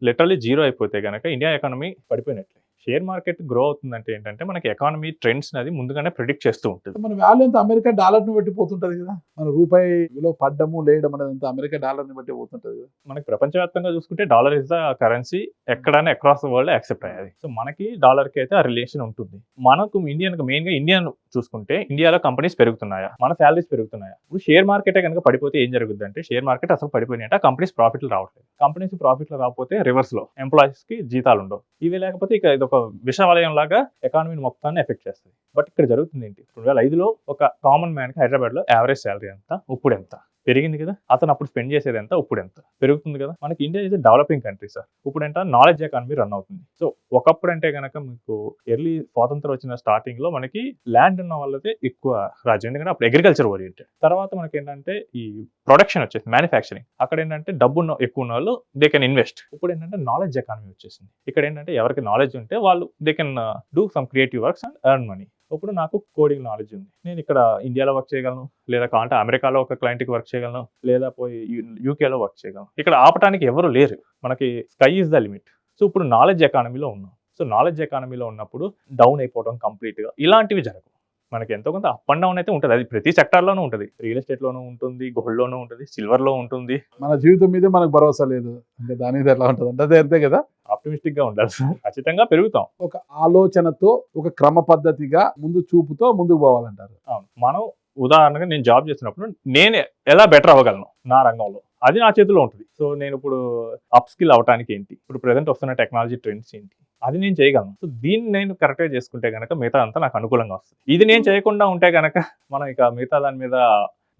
B: లిటరల్లీ జీరో అయిపోతే గనక ఇండియా ఎకానమీ పడిపోయినట్లే. షేర్ మార్కెట్ గ్రో అవుతుందంటే ఏంటంటే మనకి ఎకానమీ ట్రెండ్స్ అది ముందుగానే ప్రిడిక్ట్ చేస్తూ ఉంటుంది.
A: మన వాల్యూ అంతా అమెరికా డాలర్ని బట్టి పోతుంటది కదా. మన రూపాయి విలువ పడ్డము లేయడం అనేది అంతా అమెరికా డాలర్ని బట్టి పోతుంటది కదా.
B: మనకి ప్రపంచవ్యాప్తంగా చూసుకుంటే డాలర్ ఇస్ ద కరెన్సీ ఎక్కడైనా అక్రాస్ ద వరల్డ్ యాక్సెప్ట్ అయ్యేది. సో మనకి డాలర్కి అయితే ఆ రిలేషన్ ఉంటుంది. మనకు మెయిన్గా ఇండియన్ చూసుకుంటే ఇండియాలో కంపెనీస్ పెరుగుతున్నాయా, మన శాలరీస్ పెరుగుతున్నాయా? ఇప్పుడు షేర్ మార్కెటే కనుక పడిపోతే ఏం జరుగుతుంది అంటే షేర్ మార్కెట్ అసలు పడిపోయినట్టు కంపెనీస్ ప్రాఫిట్లు రావట్లేదు. కంపెనీస్ ప్రాఫిట్లు రాకపోతే రివర్స్ లో ఎంప్లాయీస్ కి జీతాలు ఉండవు. ఇవి లేకపోతే ఇక ఇది ఒక విషవలయం లాగా ఎకానమీ మొత్తాన్ని ఎఫెక్ట్ చేస్తుంది. బట్ ఇక్కడ జరుగుతుంది ఏంటి? 2005లో ఒక కామన్ మ్యాన్ కి హైదరాబాద్ లో యావరేజ్ శాలరీ ఎంత, ఇప్పుడు ఎంత పెరిగింది కదా. అతను అప్పుడు స్పెండ్ చేసేది ఎంత, ఇప్పుడు ఎంత పెరుగుతుంది కదా. మనకి India is developing country sir. ఇప్పుడు అంటే నాలెడ్జ్ ఎకానమీ రన్ అవుతుంది. సో ఒకప్పుడు అంటే కనుక మీకు ఎర్లీ స్వాతంత్రం వచ్చిన స్టార్టింగ్ లో మనకి ల్యాండ్ ఉన్న వాళ్ళదే ఎక్కువ రాజ్యం, ఎందుకంటే అప్పుడు అగ్రికల్చర్ ఓరియంటెడ్. తర్వాత మనకి ఏంటంటే ఈ ప్రొడక్షన్ వచ్చేసి మ్యానుఫ్యాక్చరింగ్, అక్కడ ఏంటంటే డబ్బు ఎక్కువ ఉన్న వాళ్ళు దే కెన్ ఇన్వెస్ట్. ఇప్పుడు ఏంటంటే నాలెడ్జ్ ఎకానమీ వచ్చేసింది. ఇక్కడ ఏంటంటే ఎవరికి నాలెడ్జ్ ఉంటే వాళ్ళు they can do some creative works and earn money. ఇప్పుడు నాకు కోడింగ్ నాలెడ్జ్ ఉంది, నేను ఇక్కడ ఇండియాలో వర్క్ చేయగలను, లేదా కాంటే అమెరికాలో ఒక క్లయింట్కి వర్క్ చేయగలను, లేదా పోయి యూకేలో వర్క్ చేయగలను. ఇక్కడ ఆపడానికి ఎవరు లేరు. మనకి sky is the limit. So ఇప్పుడు నాలెడ్జ్ ఎకానమీలో ఉన్నాం. సో నాలెడ్జ్ ఎకానమీలో ఉన్నప్పుడు డౌన్ అయిపోవడం కంప్లీట్గా ఇలాంటివి జరగవు. మనకి ఎంతో కొంత అప్ అండ్ డౌన్ అయితే ఉంటుంది. అది ప్రతి సెక్టార్లోనూ ఉంటుంది. రియల్ ఎస్టేట్లోనూ ఉంటుంది, గోల్డ్లోనూ ఉంటుంది, సిల్వర్లో ఉంటుంది.
A: మన జీవితం మీదే మనకు భరోసా లేదు అంటే దాని మీద ఎలా ఉంటుంది అంటే అదే అంతే కదా.
B: ఆప్టిమిస్టిక్ గా ఉండాలి సార్. ఖచ్చితంగా పెరుగుతాం.
A: ఒక ఆలోచనతో, ఒక క్రమ పద్ధతిగా, ముందు చూపుతో ముందుకు పోవాలంటారు.
B: అవును. మనం ఉదాహరణగా నేను జాబ్ చేసినప్పుడు నేను ఎలా బెటర్ అవ్వగలను నా రంగంలో, అది నా చేతిలో ఉంటుంది. సో నేను ఇప్పుడు అప్ స్కిల్ అవడానికి ఏంటి, ఇప్పుడు ప్రెసెంట్ వస్తున్న టెక్నాలజీ ట్రెండ్స్ ఏంటి, అది నేను చేయగలను. సో దీన్ని నేను కరెక్ట్గా చేసుకుంటే కనుక మిగతా అంతా నాకు అనుకూలంగా వస్తుంది. ఇది నేను చేయకుండా ఉంటే కనుక మనం ఇక మిగతా దాని మీద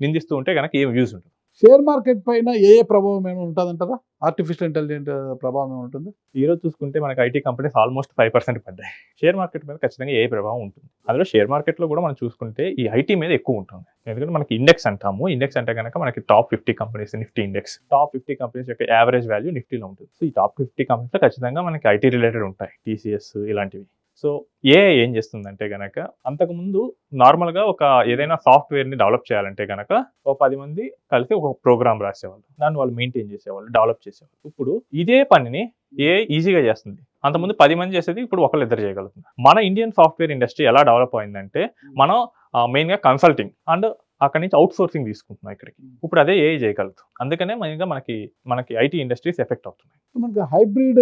B: నిందిస్తూ ఉంటే కనుక ఏం యూజ్ ఉంటుంది.
A: షేర్ మార్కెట్ పైన ఏ ప్రభావం ఏమైనా ఉంటుందంటారా? ఆర్టిఫిషియల్ ఇంటెలిజెంట్ ప్రభావం ఏమైనా ఉంటుంది?
B: ఈ రోజు చూసుకుంటే మనకి ఐటీ కంపెనీస్ ఆల్మోస్ట్ 5% పడ్డాయి. షేర్ మార్కెట్ మీద ఖచ్చితంగా ఏ ప్రభావం ఉంటుంది. అందులో షేర్ మార్కెట్ లో కూడా మనం చూసుకుంటే ఈ ఐటీ మీద ఎక్కువ ఉంటుంది. ఎందుకంటే మనకి ఇండెక్స్ అంటాము. ఇండెక్స్ అంటే కనుక మనకి top 50 companies Nifty index, top 50 companies యొక్క యావరేజ్ వాల్యూ నిఫ్టీలో ఉంటుంది. సో ఈ టాప్ 50 కంపెనీస్ లో ఖచ్చితంగా మనకి ఐటీ రిలేటెడ్ ఉంటాయి, టీసీఎస్ ఇలాంటివి. సో ఏం చేస్తుందంటే గనక అంతకుముందు నార్మల్గా ఒక ఏదైనా సాఫ్ట్వేర్ని డెవలప్ చేయాలంటే కనుక ఒక 10 మంది కలిసి ఒక ప్రోగ్రామ్ రాసేవాళ్ళు, దాన్ని వాళ్ళు మెయింటైన్ చేసేవాళ్ళు, డెవలప్ చేసేవాళ్ళు. ఇప్పుడు ఇదే పనిని ఈజీగా చేస్తుంది. అంతకుముందు 10 మంది చేసేది ఇప్పుడు ఒకళ్ళిద్దరు చేయగలుగుతున్నారు. మన ఇండియన్ సాఫ్ట్వేర్ ఇండస్ట్రీ ఎలా డెవలప్ అయిందంటే మనం మెయిన్గా కన్సల్టింగ్ అండ్ అక్కడి నుంచి అవుట్ సోర్సింగ్ తీసుకుంటున్నాం ఇక్కడికి. ఇప్పుడు అదే ఏఐ చేయగలుగుతాం. అందుకనే మెయిన్గా మనకి ఐటీ ఇండస్ట్రీస్ ఎఫెక్ట్ అవుతున్నాయి.
A: మనకి హైబ్రిడ్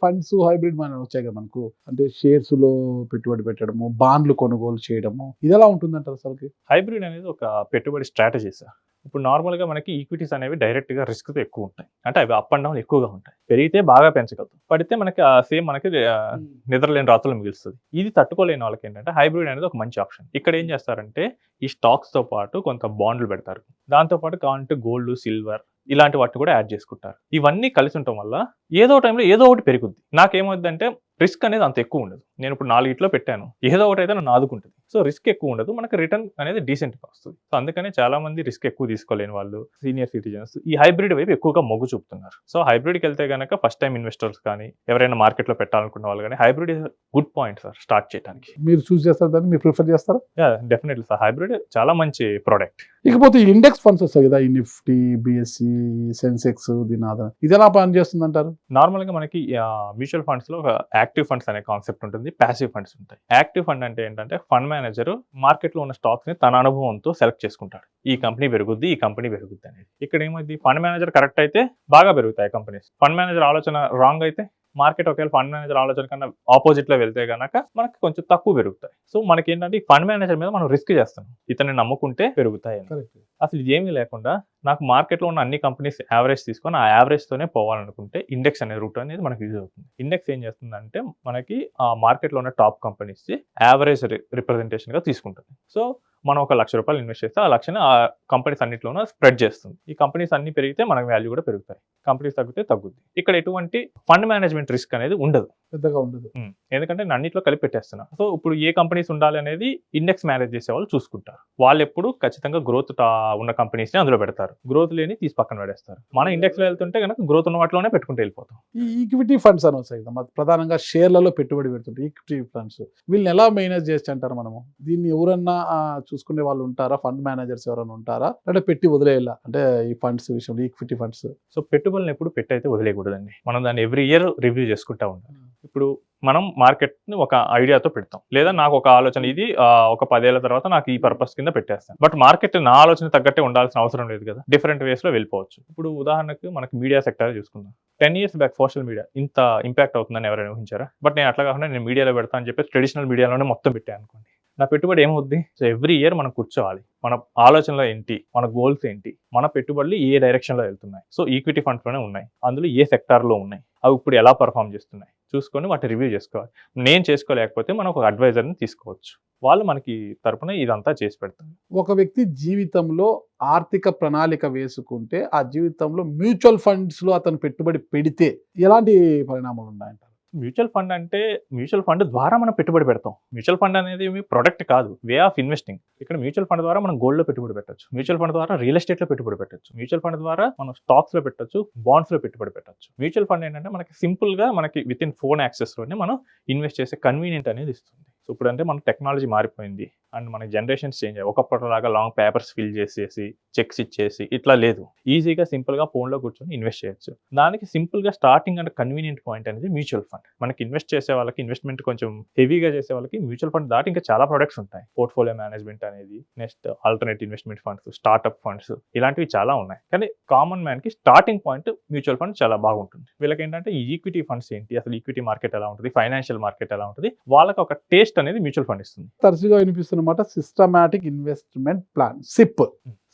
A: ఫండ్స్, హైబ్రిడ్ మనీ వచ్చాయి కదా మనకు, అంటే షేర్స్ లో పెట్టుబడి పెట్టడము, బాండ్లు కొనుగోలు చేయడము, ఇది ఎలా ఉంటుందంటారు అసలుకి?
B: హైబ్రిడ్ అనేది ఒక పెట్టుబడి స్ట్రాటజీ సార్. ఇప్పుడు నార్మల్గా మనకి ఈక్విటీస్ అనేవి డైరెక్ట్గా రిస్క్తో ఎక్కువ ఉంటాయి, అంటే అవి అప్ అండ్ డౌన్ ఎక్కువగా ఉంటాయి. పెరిగితే బాగా పెంచగలుగుతాం, పడితే మనకి సేమ్ మనకి నిద్రలేని రాత్రులు మిగులుస్తుంది. ఇది తట్టుకోలేని వాళ్ళకి ఏంటంటే హైబ్రిడ్ అనేది ఒక మంచి ఆప్షన్. ఇక్కడ ఏం చేస్తారంటే ఈ స్టాక్స్తో పాటు కొంత బాండ్లు పెడతారు, దాంతోపాటు కావాలంటే గోల్డ్, సిల్వర్ ఇలాంటి వాటిని కూడా యాడ్ చేసుకుంటారు. ఇవన్నీ కలిసి ఉండటం వల్ల ఏదో టైంలో ఏదో ఒకటి పెరుగుద్ది. నాకేమవుతుందంటే రిస్క్ అనేది అంత ఎక్కువ ఉండదు. నేను ఇప్పుడు 4 పెట్టాను, ఏదో ఒకటి అయితే నన్ను ఆదుకుంటుంది. సో రిస్క్ ఎక్కువ ఉండదు, మనకి రిటర్న్ అనేది డీసెంట్గా వస్తుంది. సో అందుకనే చాలా మంది రిస్క్ ఎక్కువ తీసుకోలేని వాళ్ళు, సీనియర్ సిటిజన్స్ ఈ హైబ్రిడ్ వైపు ఎక్కువగా మొగ్గు చూపుతున్నారు. సో హైబ్రిడ్కి వెళ్తే కనుక ఫస్ట్ టైం ఇన్వెస్టర్స్ కానీ ఎవరైనా మార్కెట్లో పెట్టాలనుకున్న వాళ్ళు కానీ hybrid is good point sir start చేయడానికి.
A: మీరు చూస్ చేస్తారు దాన్ని, మీరు ప్రిఫర్ చేస్తారా?
B: డెఫినెట్లీ సార్, హైబ్రిడ్ చాలా మంచి ప్రోడక్ట్.
A: ఇకపోతే ఇండెక్స్ ఫండ్స్ వస్తాయి కదా, ఈ నిఫ్టీ, బిఎస్సి, సెన్సెక్స్, దీని ఆధారం ఇది ఎలా పనిచేస్తుంది అంటారు?
B: నార్మల్గా మనకి మ్యూచువల్ ఫండ్స్ లో ఒక యాక్టివ్ ఫండ్స్ అనే కాన్సెప్ట్ ఉంటుంది, ప్యాసివ్ ఫండ్స్ ఉంటాయి. యాక్టివ్ ఫండ్ అంటే ఏంటంటే ఫండ్ మేనేజర్ మార్కెట్ లో ఉన్న స్టాక్స్ ని తన అనుభవంతో సెలెక్ట్ చేసుకుంటాడు. ఈ కంపెనీ పెరుగుద్ది, ఈ కంపెనీ పెరుగుద్ది అనేది. ఇక్కడ ఏమైంది, ఫండ్ మేనేజర్ కరెక్ట్ అయితే బాగా పెరుగుతాయి కంపెనీస్, ఫండ్ మేనేజర్ ఆలోచన రాంగ్ అయితే మార్కెట్ ఒకవేళ ఫండ్ మేనేజర్ ఆలోచన కన్నా ఆపోజిట్ లో వెళ్తే గనక మనకి కొంచెం తక్కువ పెరుగుతాయి. సో మనకి ఏంటంటే ఈ ఫండ్ మేనేజర్ మీద మనం రిస్క్ చేస్తాం, ఇతన్ని నమ్ముకుంటే పెరుగుతాయి అని.
A: కరెక్ట్.
B: అసలు ఇదేమీ లేకుండా నాకు మార్కెట్లో ఉన్న అన్ని కంపెనీస్ యావరేజ్ తీసుకొని ఆ యావరేజ్ తోనే పోవాలనుకుంటే ఇండెక్స్ అనే రూట్ అనేది మనకి యూజ్ అవుతుంది. ఇండెక్స్ ఏం చేస్తుందంటే మనకి ఆ మార్కెట్లో ఉన్న టాప్ కంపెనీస్ యావరేజ్ రిప్రజెంటేషన్ గా తీసుకుంటుంది. సో మనం ఒక ₹1,00,000 ఇన్వెస్ట్ చేస్తే ఆ లక్షని ఆ కంపెనీస్ అన్నింటిలోనూ స్ప్రెడ్ చేస్తుంది. ఈ కంపెనీస్ అన్ని పెరిగితే మనకు వాల్యూ కూడా పెరుగుతాయి, కంపెనీస్ తగ్గితే తగ్గుద్ది. ఇక్కడ ఎటువంటి ఫండ్ మేనేజ్మెంట్ రిస్క్ అనేది ఉండదు,
A: పెద్దగా ఉండదు.
B: ఎందుకంటే నేను అన్నింటిలో కలిపి పెట్టేస్తున్నా. సో ఇప్పుడు ఏ కంపెనీస్ ఉండాలి అనేది ఇండెక్స్ మేనేజ్ చేసే వాళ్ళు చూసుకుంటారు. వాళ్ళు ఎప్పుడు ఖచ్చితంగా గ్రోత్ ఉన్న కంపెనీస్ ని అందులో పెడతారు, గ్రోత్ లేని తీసి పక్కన పెడేస్తారు. మన ఇండెక్స్ లో వెళ్తుంటే కనుక గ్రోత్ ఉన్న వాటిలోనే పెట్టుకుంటూ వెళ్ళిపోతాం.
A: ఈ ఈక్విటీ ఫండ్స్ అని వస్తాయి కదా, ప్రధానంగా షేర్లలో పెట్టుబడి పెడుతుంటారు ఈక్విటీ ఫండ్స్. వీళ్ళని ఎలా మేనేజ్ చేసి అంటారు మనము? దీన్ని ఎవరన్నా చూసుకునే వాళ్ళు ఉంటారా? ఫండ్ మేనేజర్స్ ఎవరైనా ఉంటారా? అంటే పెట్టి వదిలేయాలా అంటే ఈ ఫండ్స్ విషయంలో, ఈక్విటీ ఫండ్స్?
B: సో పెట్టుబడులను ఎప్పుడు పెట్టయితే వదిలేయకూడదండి, మనం దాన్ని ఎవ్రీ ఇయర్ రివ్యూ చేసుకుంటా ఉంటాం. ఇప్పుడు మనం మార్కెట్ ని ఒక ఐడియాతో పెడతాం, లేదా నాకు ఒక ఆలోచన ఇది ఒక 10 ఏళ్ల తర్వాత నాకు ఈ పర్పస్ కింద పెట్టేస్తాను. బట్ మార్కెట్ నా ఆలోచన తగ్గట్టే ఉండాల్సిన అవసరం లేదు కదా, డిఫరెంట్ వేస్ లో వెళ్ళిపోవచ్చు. ఇప్పుడు ఉదాహరణకు మనకి మీడియా సెక్టర్ చూసుకుందాం. 10 years బ్యాక్ సోషల్ మీడియా ఇంత ఇంపాక్ట్ అవుతుందని ఎవరైనా ఊహించారా? బట్ నేను అట్లా కాకుండా నేను మీడియాలో పెడతా అని చెప్పి ట్రెడిషనల్ మీడియాలోనే మొత్తం పెట్టాను అనుకోండి, నా పెట్టుబడి ఏమవుద్ది? సో ఎవ్రీ ఇయర్ మనం కూర్చోవాలి, మన ఆలోచనలో ఏంటి, మన గోల్స్ ఏంటి, మన పెట్టుబడులు ఏ డైరెక్షన్ లో వెళ్తున్నాయి. సో ఈక్విటీ ఫండ్స్ లోనే ఉన్నాయి, అందులో ఏ సెక్టార్ లో ఉన్నాయి, అవి ఇప్పుడు ఎలా పర్ఫామ్ చేస్తున్నాయి చూసుకొని వాటి రివ్యూ చేసుకోవాలి. నేను చేసుకోలేకపోతే మనం ఒక అడ్వైజర్ని తీసుకోవచ్చు, వాళ్ళు మనకి తరపున ఇదంతా చేసి పెడతారు.
A: ఒక వ్యక్తి జీవితంలో ఆర్థిక ప్రణాళిక వేసుకుంటే ఆ జీవితంలో మ్యూచువల్ ఫండ్స్ లో అతను పెట్టుబడి పెడితే ఎలాంటి పరిణామాలు ఉన్నాయంటారు?
B: మ్యూచువల్ ఫండ్ అంటే మ్యూచువల్ ఫండ్ ద్వారా మనం పెట్టుబడి పెడతాం. మ్యూచువల్ ఫండ్ అనేది మీ ప్రొడక్ట్ కాదు, వే ఆఫ్ ఇన్వెస్టింగ్. ఇక్కడ మ్యూచువల్ ఫండ్ ద్వారా మనం గోల్డ్ లో పెట్టుబడి పెట్టచ్చు, మ్యూచువల్ ఫండ్ ద్వారా రియల్ ఎస్టేట్ లో పెట్టుబడి పెట్టచ్చు, మ్యూచువల్ ఫండ్ ద్వారా మనం స్టాక్స్ లో పెట్టచ్చు, బాండ్స్ లో పెట్టుబడి పెట్టచ్చు. మ్యూచువల్ ఫండ్ ఏంటంటే మనకి సింపుల్ గా మనకి విత్ ఇన్ ఫోన్ యాక్సెస్ లోనే మనం ఇన్వెస్ట్ చేసే కన్వీనియంట్ అనేది ఇస్తుంది. సో ఇప్పుడు అంటే మన టెక్నాలజీ మారిపోయింది అండ్ మన జనరేషన్స్ చేంజ్ అయ్యాయి. ఒకప్పటిలాగా లాంగ్ పేపర్స్ ఫిల్ చేసేసి చెక్స్ ఇచ్చేసి ఇట్లా లేదు, ఈజీగా సింపుల్ గా ఫోన్ లో కూర్చొని ఇన్వెస్ట్ చేయొచ్చు. దానికి సింపుల్ గా స్టార్టింగ్ అండ్ కన్వీనియంట్ పాయింట్ అనేది మ్యూచువల్ ఫండ్. మనకి ఇన్వెస్ట్ చేసే వాళ్ళకి, ఇన్వెస్ట్మెంట్ కొంచెం హెవీగా చేసే వాళ్ళకి మ్యూచువల్ ఫండ్ దాటి ఇంకా చాలా ప్రొడక్ట్స్ ఉంటాయి. పోర్ట్ఫోలియో మేనేజ్మెంట్ అనేది, next alternate investment funds, startup funds, ఇలాంటివి చాలా ఉన్నాయి. కానీ కామన్ మ్యాన్ కి స్టార్టింగ్ పాయింట్ మ్యూచువల్ ఫండ్ చాలా బాగుంటుంది. వీళ్ళకి ఏంటంటే ఈక్విటీ ఫండ్స్ ఏంటి, అసలు ఈక్విటీ మార్కెట్ ఎలా ఉంటుంది, ఫైనాన్షియల్ మార్కెట్ ఎలా ఉంటుంది, వాళ్ళకి ఒక టేస్ట్ అనేది మ్యూచువల్ ఫండ్ ఇస్తుంది.
A: తరచుగా వినిపిస్తున్నమాట systematic investment plan, SIP.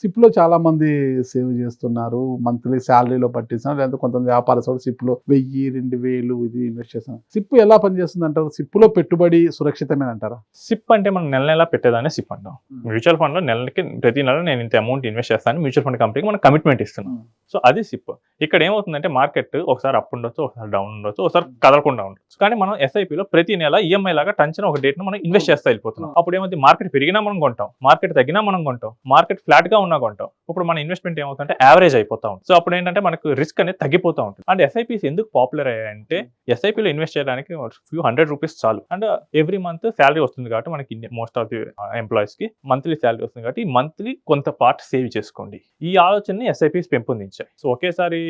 A: SIP లో చాలా మంది సేవ్ చేస్తున్నారు, మంత్లీ శాలరీలో పట్టిస్తున్నారు, లేదా కొంతమంది వ్యాపారస్తులు సిప్ లో 1000-2000 ఇది ఇన్వెస్ట్ చేస్తున్నారు. సిప్ ఎలా పనిచేస్తుంది అంటారు? సిప్ లో పెట్టుబడి సురక్షితమైన అంటారా?
B: సిప్ అంటే మనం నెల నెలా పెట్టేదాన్ని సిప్ అంటాం. మ్యూచువల్ ఫండ్ లో నెలకి ప్రతి నెల నేను ఇంత అమౌంట్ ఇన్వెస్ట్ చేస్తాను మ్యూచువల్ ఫండ్ కంపెనీకి మనం కమిట్మెంట్ ఇస్తున్నాం. సో అది సిప్. ఇక్కడ ఏమవుతుందంటే మార్కెట్ ఒకసారి అప్ ఉండొచ్చు, ఒకసారి డౌన్ ఉండొచ్చు, ఒకసారి కదలకుండా ఉండొచ్చు. కానీ మనం ఎస్ఐపిలో ప్రతి నెల ఈఎంఐ లాగా టంచిన ఒక డేట్ మనం ఇన్వెస్ట్ చేస్తా వెళ్ళిపోతున్నాం. అప్పుడు ఏమవుతుంది, మార్కెట్ పెరిగినా మనం కొంటాం, మార్కెట్ తగ్గినా మనం కొంటాం, మార్కెట్ ఫ్లాట్ గా ఉన్నా కొంటాం. ఇప్పుడు మన ఇన్వెస్ట్మెంట్ ఏమవుతుందంటే యావరేజ్ అయిపోతా ఉంటుంది. సో అప్పుడు ఏంటంటే మనకు రిస్క్ అనేది తగ్గిపోతా ఉంటుంది. అండ్ ఎస్ఐపీస్ ఎందుకు పాపులర్ అయ్యాయంటే ఎస్ఐపీలో ఇన్వెస్ట్ చేయడానికి ఫ్యూ ₹100 చాలు. అండ్ ఎవ్రీ మంత్ శాలరీ వస్తుంది కాబట్టి మనకి మోస్ట్ ఆఫ్ ది ఎంప్లాయీస్ కి మంత్లీ శాలరీ వస్తుంది కాబట్టి మంత్లీ కొంత పార్ట్ సేవ్ చేసుకోండి. ఈ ఆలోచనని ఎస్ఐపీస్ పెంపొందించాయి. సో ఒకేసారి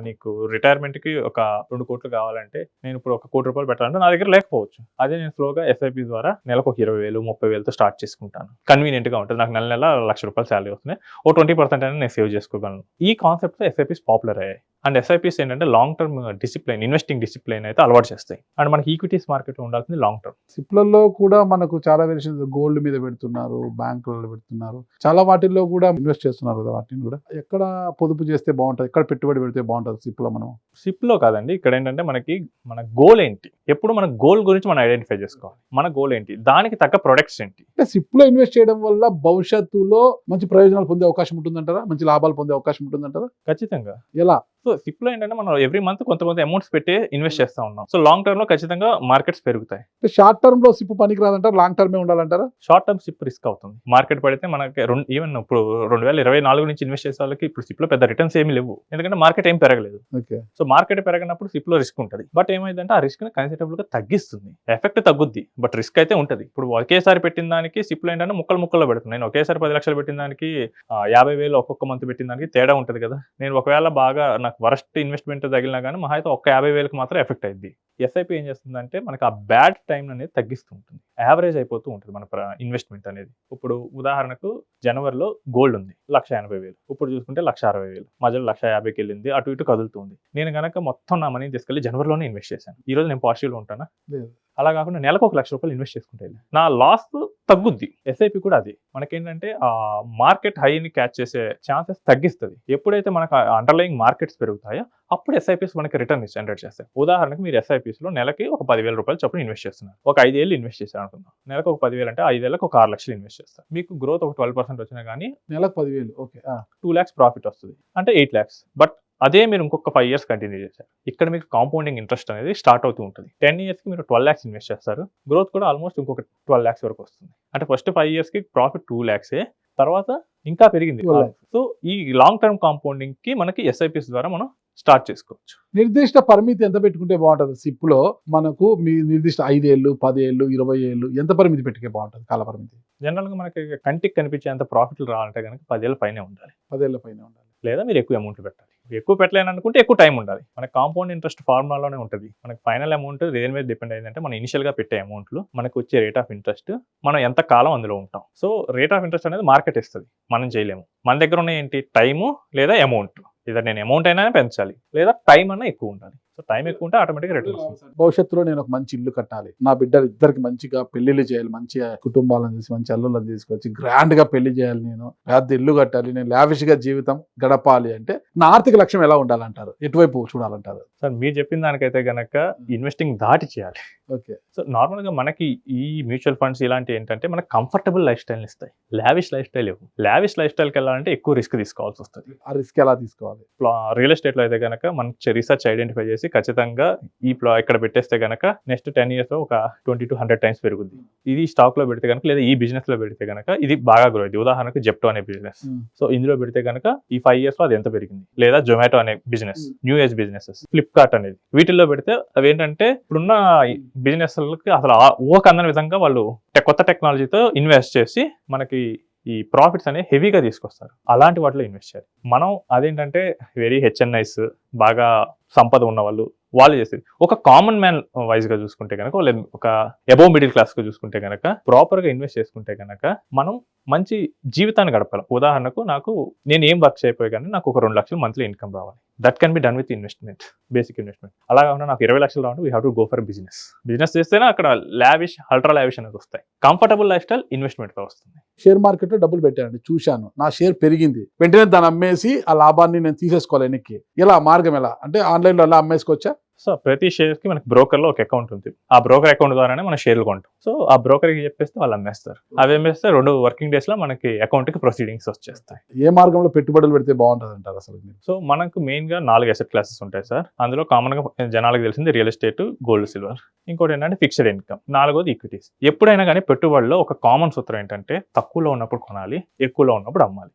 B: నీకు రిటైర్మెంట్ కి ఒక 2 కోట్లు కావాలంటే నేను ఇప్పుడు ఒక ₹1 కోటి పెట్టాలంటే నా దగ్గర లేకపోవచ్చు. అదే నేను స్లోగా ఎస్ఐపీ ద్వారా నెలకు ఒక 20,000-30,000తో స్టార్ట్ చేసుకుంటాను. కన్వీనియంట్ గా ఉంటుంది, నాకు నెల నెల ₹1,00,000 శాలరీ వస్తుంది, ఓ 20% అయినా నేను సేవ్ చేసుకోగలను. ఈ కాన్సెప్ట్ తో ఎస్ఐపీస్ పాపులర్ అయ్యాయి. అండ్ ఎస్ఐపీస్ ఏంటంటే long term discipline, investing discipline అయితే అలవాటు చేస్తాయి. అండ్ మనకి ఈక్విటీస్ మార్కెట్ లో ఉండాల్సింది లాంగ్ టర్మ్.
A: సిప్లలో కూడా మనకు చాలా వేరియేషన్స్, గోల్డ్ మీద పెడుతున్నారు, బ్యాంకులలో పెడుతున్నారు, చాలా వాటిల్లో కూడా ఇన్వెస్ట్ చేస్తున్నారు కదా. వాటిని కూడా ఎక్కడ పొదుపు చేస్తే బాగుంటుంది, ఎక్కడ పెట్టుబడి పెడితే బాగుంటుంది సిప్ లో? మనం
B: సిప్ లో కాదండి, ఇక్కడ ఏంటంటే మనకి మన గోల్ ఏంటి, ఎప్పుడు మన గోల్ గురించి మనం ఐడెంటిఫై చేసుకోవాలి. మన గోల్ ఏంటి, దానికి తగ్గ ప్రొడక్ట్స్ ఏంటి.
A: అంటే సిప్ లో ఇన్వెస్ట్ చేయడం వల్ల భవిష్యత్తులో మంచి ప్రయోజనాలు పొందే అవకాశం ఉంటుందంటారా? మంచి లాభాలు పొందే అవకాశం ఉంటుందంటారా?
B: ఖచ్చితంగా.
A: ఎలా?
B: సో సిప్ లో ఏంటంటే మనం ఎవ్రీ మంత్ కొంతమంది అమౌంట్స్ పెట్టి ఇన్వెస్ట్ చేస్తా ఉన్నాం. సో లాంగ్ టర్మ్ లో ఖచ్చితంగా మార్కెట్స్ పెరుగుతాయి.
A: షార్ట్ టర్మ్ లో సిప్ పనికి రాదంటారా? లాంగ్ టర్మే ఉండాలంటారా?
B: షార్ట్ టర్మ్ సిప్ రిస్క్ అవుతుంది. మార్కెట్ పడితే మనకి ఈవెన్ ఇప్పుడు 2024 నుంచి ఇన్వెస్ట్ చేసే వాళ్ళకి ఇప్పుడు సిప్ లో పెద్ద రిటర్న్స్ ఏమి లేవు, ఎందుకంటే మార్కెట్ ఏం పెరగలేదు. సో మార్కెట్ పెరగనప్పుడు సిప్ లో రిస్క్ ఉంటుంది. బట్ ఏమైందంటే ఆ రిస్క్ ని కన్సిడరబుల్ గా తగ్గిస్తుంది, ఎఫెక్ట్ తగ్గుద్ది, బట్ రిస్క్ అయితే ఉంటుంది. ఇప్పుడు ఒకేసారి పెట్టిన దానికి సిప్ లో ఏంటంటే ముక్కల్లో పెడుతుంది. నేను ఒకేసారి 10 లక్షలు పెట్టిన దానికి 50,000 ఒక్కొక్క మంత్ పెట్టిన దానికి తేడా ఉంటుంది కదా. నేను ఒకవేళ బాగా నాకు నాకు వరస్ట్ ఇన్వెస్ట్మెంట్ తగిలినా కానీ మహా అయితే ఒక్క 50,000కి మాత్రం ఎఫెక్ట్ అయింది. ఎస్ఐపి ఏం చేస్తుందంటే మనకి ఆ బ్యాడ్ టైం అనేది తగ్గిస్తూ ఉంటుంది, యావరేజ్ అయిపోతూ ఉంటుంది మన ఇన్వెస్ట్మెంట్ అనేది. ఇప్పుడు ఉదాహరణకు జనవరిలో గోల్డ్ ఉంది 1,80,000, ఇప్పుడు చూసుకుంటే 1,60,000, మధ్యలో 1,50,000కి వెళ్ళింది, అటు ఇటు కదులుతుంది. నేను కనుక మొత్తం నా మనీ తీసుకెళ్ళి జనవరిలోనే ఇన్వెస్ట్ చేశాను, ఈ రోజు నేను పాజిటివ్లో ఉంటానా?
A: లేదు.
B: అలా కాకుండా నెలకు ₹1,00,000 ఇన్వెస్ట్ చేసుకుంటే నా లాస్ తగ్గుద్ది. ఎస్ఐపి కూడా అది మనకేంటంటే ఆ మార్కెట్ హైని క్యాచ్ చేసే ఛాన్సెస్ తగ్గిస్తుంది. ఎప్పుడైతే మనకు అండర్లయింగ్ మార్కెట్స్ పెరుగుతాయో అప్పుడు ఎస్ఐపిస్ మనకి రిటర్న్ జనరేట్ చేస్తాయి. ఉదాహరణకు మీరు ఎస్ఐపిస్లో నెలకి ఒక ₹10,000 చొప్పున ఇన్వెస్ట్ చేస్తున్నారు, ఒక 5 ఏళ్ళు ఇన్వెస్ట్ చేశారు అనుకుందాం. నెలకు ఒక 10,000 అంటే 5 ఏళ్ళకి ఒక 6,00,000 ఇన్వెస్ట్ చేస్తారు. మీకు గ్రోత్ ఒక 12% వచ్చినా కానీ
A: నెలకు 10,000, ఓకే,
B: 2 lakhs ప్రాఫిట్ వస్తుంది, అంటే 8 lakhs. బట్ అదే మీరు ఇంకొక 5 years కంటిన్యూ చేశారు, ఇక్కడ మీకు కాంపౌండింగ్ ఇంట్రెస్ట్ అనేది స్టార్ట్ అవుతూ ఉంటుంది. 10 yearsకి మీరు 12 lakhs ఇన్వెస్ట్ చేస్తారు, గ్రోత్ కూడా ఆల్మోస్ట్ ఇంకొక 12 lakhs వరకు వస్తుంది. అంటే ఫస్ట్ 5 yearsకి ప్రాఫిట్ 2 lakhs, తర్వాత ఇంకా పెరిగింది.
A: 12 lakhs.
B: సో ఈ లాంగ్ టర్మ్ కాంపౌండింగ్కి మనకి ఎస్ఐపిస్ ద్వారా మనం స్టార్ట్ చేసుకోవచ్చు.
A: నిర్దిష్ట పరిమితి ఎంత పెట్టుకుంటే బాగుంటుంది? సిప్ లో మనకు మీ నిర్దిష్ట 5 ఏళ్ళు, 10 ఏళ్ళు, 20 ఏళ్ళు ఎంత పరిమితి పెట్టుకే బాగుంటుంది? కాల పరిమితి
B: జనరల్గా మనకి కంటికి కనిపించేంత ప్రాఫిట్లు రావాలంటే కనుక 10 ఏళ్ళ పైనే ఉండాలి,
A: 10 ఏళ్ళ పైన ఉండాలి.
B: లేదా మీరు ఎక్కువ అమౌంట్ పెట్టాలి. ఎక్కువ పెట్టలేని అనుకుంటే ఎక్కువ టైం ఉండాలి. మనకి కాంపౌండ్ ఇంట్రెస్ట్ ఫార్ములాలోనే ఉంటుంది. మనకి ఫైనల్ అమౌంట్ దేని మీద డిపెండ్ అయిందంటే మనం ఇనిషియల్గా పెట్టే అమౌంట్లు, మనకు వచ్చే రేట్ ఆఫ్ ఇంట్రెస్ట్, మనం ఎంత కాలం అందులో ఉంటాం. సో రేట్ ఆఫ్ ఇంట్రెస్ట్ అనేది మార్కెట్ ఇస్తుంది, మనం చేయలేము. మన దగ్గర ఉన్న ఏంటి, టైము లేదా అమౌంట్. ఇదే నేను అమౌంట్ అయినా పెంచాలి, లేదా టైం అన్నా ఎక్కువ ఉండాలి. సో టైం ఎక్కువ ఉంటే ఆటోమేటిక్గా రిటర్న్ వస్తుంది.
A: భవిష్యత్తులో నేను ఒక మంచి ఇల్లు కట్టాలి, నా బిడ్డలు ఇద్దరికి మంచిగా పెళ్లిళ్ళు చేయాలి, మంచిగా కుటుంబాలను చూసి మంచి అల్లులను తీసుకొచ్చి గ్రాండ్ గా పెళ్లి చేయాలి, నేను పెద్ద ఇల్లు కట్టాలి, నేను లావిష్ గా జీవితం గడపాలి అంటే నా ఆర్థిక లక్ష్యం ఎలా ఉండాలంటారు? ఎటువైపు చూడాలంటారు?
B: సార్ మీరు చెప్పిన దానికైతే కనుక ఇన్వెస్టింగ్ దాటి చేయాలి.
A: ఓకే.
B: సో నార్మల్గా మనకి ఈ మ్యూచువల్ ఫండ్స్ ఇలాంటి ఏంటంటే మనకు కంఫర్టబుల్ లైఫ్ స్టైల్ని ఇస్తాయి, లావిష్ లైఫ్ స్టైల్ ఇవ్వు. లావిష్ లైఫ్ స్టైల్కి వెళ్ళాలంటే ఎక్కువ రిస్క్ తీసుకోవాల్సి వస్తుంది.
A: ఆ రిస్క్ ఎలా తీసుకోవాలి?
B: రియల్ ఎస్టేట్లో అయితే కనుక మనం రీసెర్చ్ ఐడెంటిఫై చేసి ఖచ్చితంగా ఈ ఇక్కడ పెట్టేస్తే కనుక నెక్స్ట్ 10 years లో ఒక 20 to 100 times పెరుగుద్ది. ఇది స్టాక్ లో పెడితే కనుక, లేదా ఈ బిజినెస్ లో పెడితే కనుక ఇది బాగా గ్రో అయింది. ఉదాహరణకు జెప్టో అనే బిజినెస్, సో ఇందులో పెడితే కనుక ఈ 5 years లో అది ఎంత పెరిగింది. లేదా జొమాటో అనే business, new age businesses, Flipkart అనేది, వీటిల్లో పెడితే అవి ఏంటంటే ఇప్పుడున్న బిజినెస్ అసలు ఊహకు అందని విధంగా వాళ్ళు కొత్త టెక్నాలజీతో ఇన్వెస్ట్ చేసి మనకి ఈ ప్రాఫిట్స్ అనేవి హెవీగా తీసుకొస్తారు. అలాంటి వాటిలో ఇన్వెస్ట్ చేయాలి. మనం అదేంటంటే వెరీ హెచ్ఎన్ఐస్, బాగా సంపద ఉన్న వాళ్ళు చేసేది. ఒక కామన్ మ్యాన్ వైజ్ గా చూసుకుంటే కనుక, ఒక అబోవ్ మిడిల్ క్లాస్ గా చూసుకుంటే కనుక, ప్రాపర్ గా ఇన్వెస్ట్ చేసుకుంటే కనుక మనం మంచి జీవితాన్ని గడపాలి. ఉదాహరణకు నేను ఏం వర్క్ చేయకపోయి కానీ నాకు ఒక 2 లక్షలు మంత్లీ ఇన్కమ్ రావాలి. That can be done with investment, basic investment. అలా కాకుండా నాకు 20 లక్షలు రావాలి, we have to go for business. Business చేస్తేనే అక్కడ లావిష్, అల్ట్రా లావిష్ అనేది వస్తాయి. కంఫర్టబుల్ లైఫ్ స్టైల్ ఇన్వెస్ట్మెంట్ తో వస్తుంది.
A: షేర్ మార్కెట్ లో డబ్బులు పెట్టానండి, చూశాను, నా షేర్ పెరిగింది, వెంటనే దాన్ని అమ్మేసి ఆ లాభాన్ని నేను తీసేసుకోవాలి వెనక్కి. ఇలా మార్గం ఎలా అంటే ఆన్లైన్ లో అలా అమ్మేసుకోవచ్చా?
B: సో ప్రతి షేర్ కి మనకి బ్రోకర్ లో ఒక అకౌంట్ ఉంది. ఆ బ్రోకర్ అకౌంట్ ద్వారానే మనం షేర్లు కొంటాం. సో ఆ బ్రోకర్ కి చెప్పేస్తే వాళ్ళు అమ్మేస్తారు. అవి అమ్మేస్తే 2 working days లో మనకి అకౌంట్ కి ప్రొసీడింగ్స్ వచ్చేస్తాయి.
A: ఏ మార్గంలో పెట్టుబడులు పెడితే బాగుంటుంది అంటారు అసలు?
B: సో మనకు మెయిన్ గా 4 asset classes ఉంటాయి సార్. అందులో కామన్ గా జనాలకు తెలిసింది రియల్ ఎస్టేట్, గోల్డ్, సిల్వర్. ఇంకోటి ఏంటంటే ఫిక్స్డ్ ఇన్కమ్. 4వది ఈక్విటీస్. ఎప్పుడైనా కానీ పెట్టుబడిలో ఒక కామన్ సూత్రం ఏంటంటే తక్కువలో ఉన్నప్పుడు కొనాలి, ఎక్కువలో ఉన్నప్పుడు అమ్మాలి.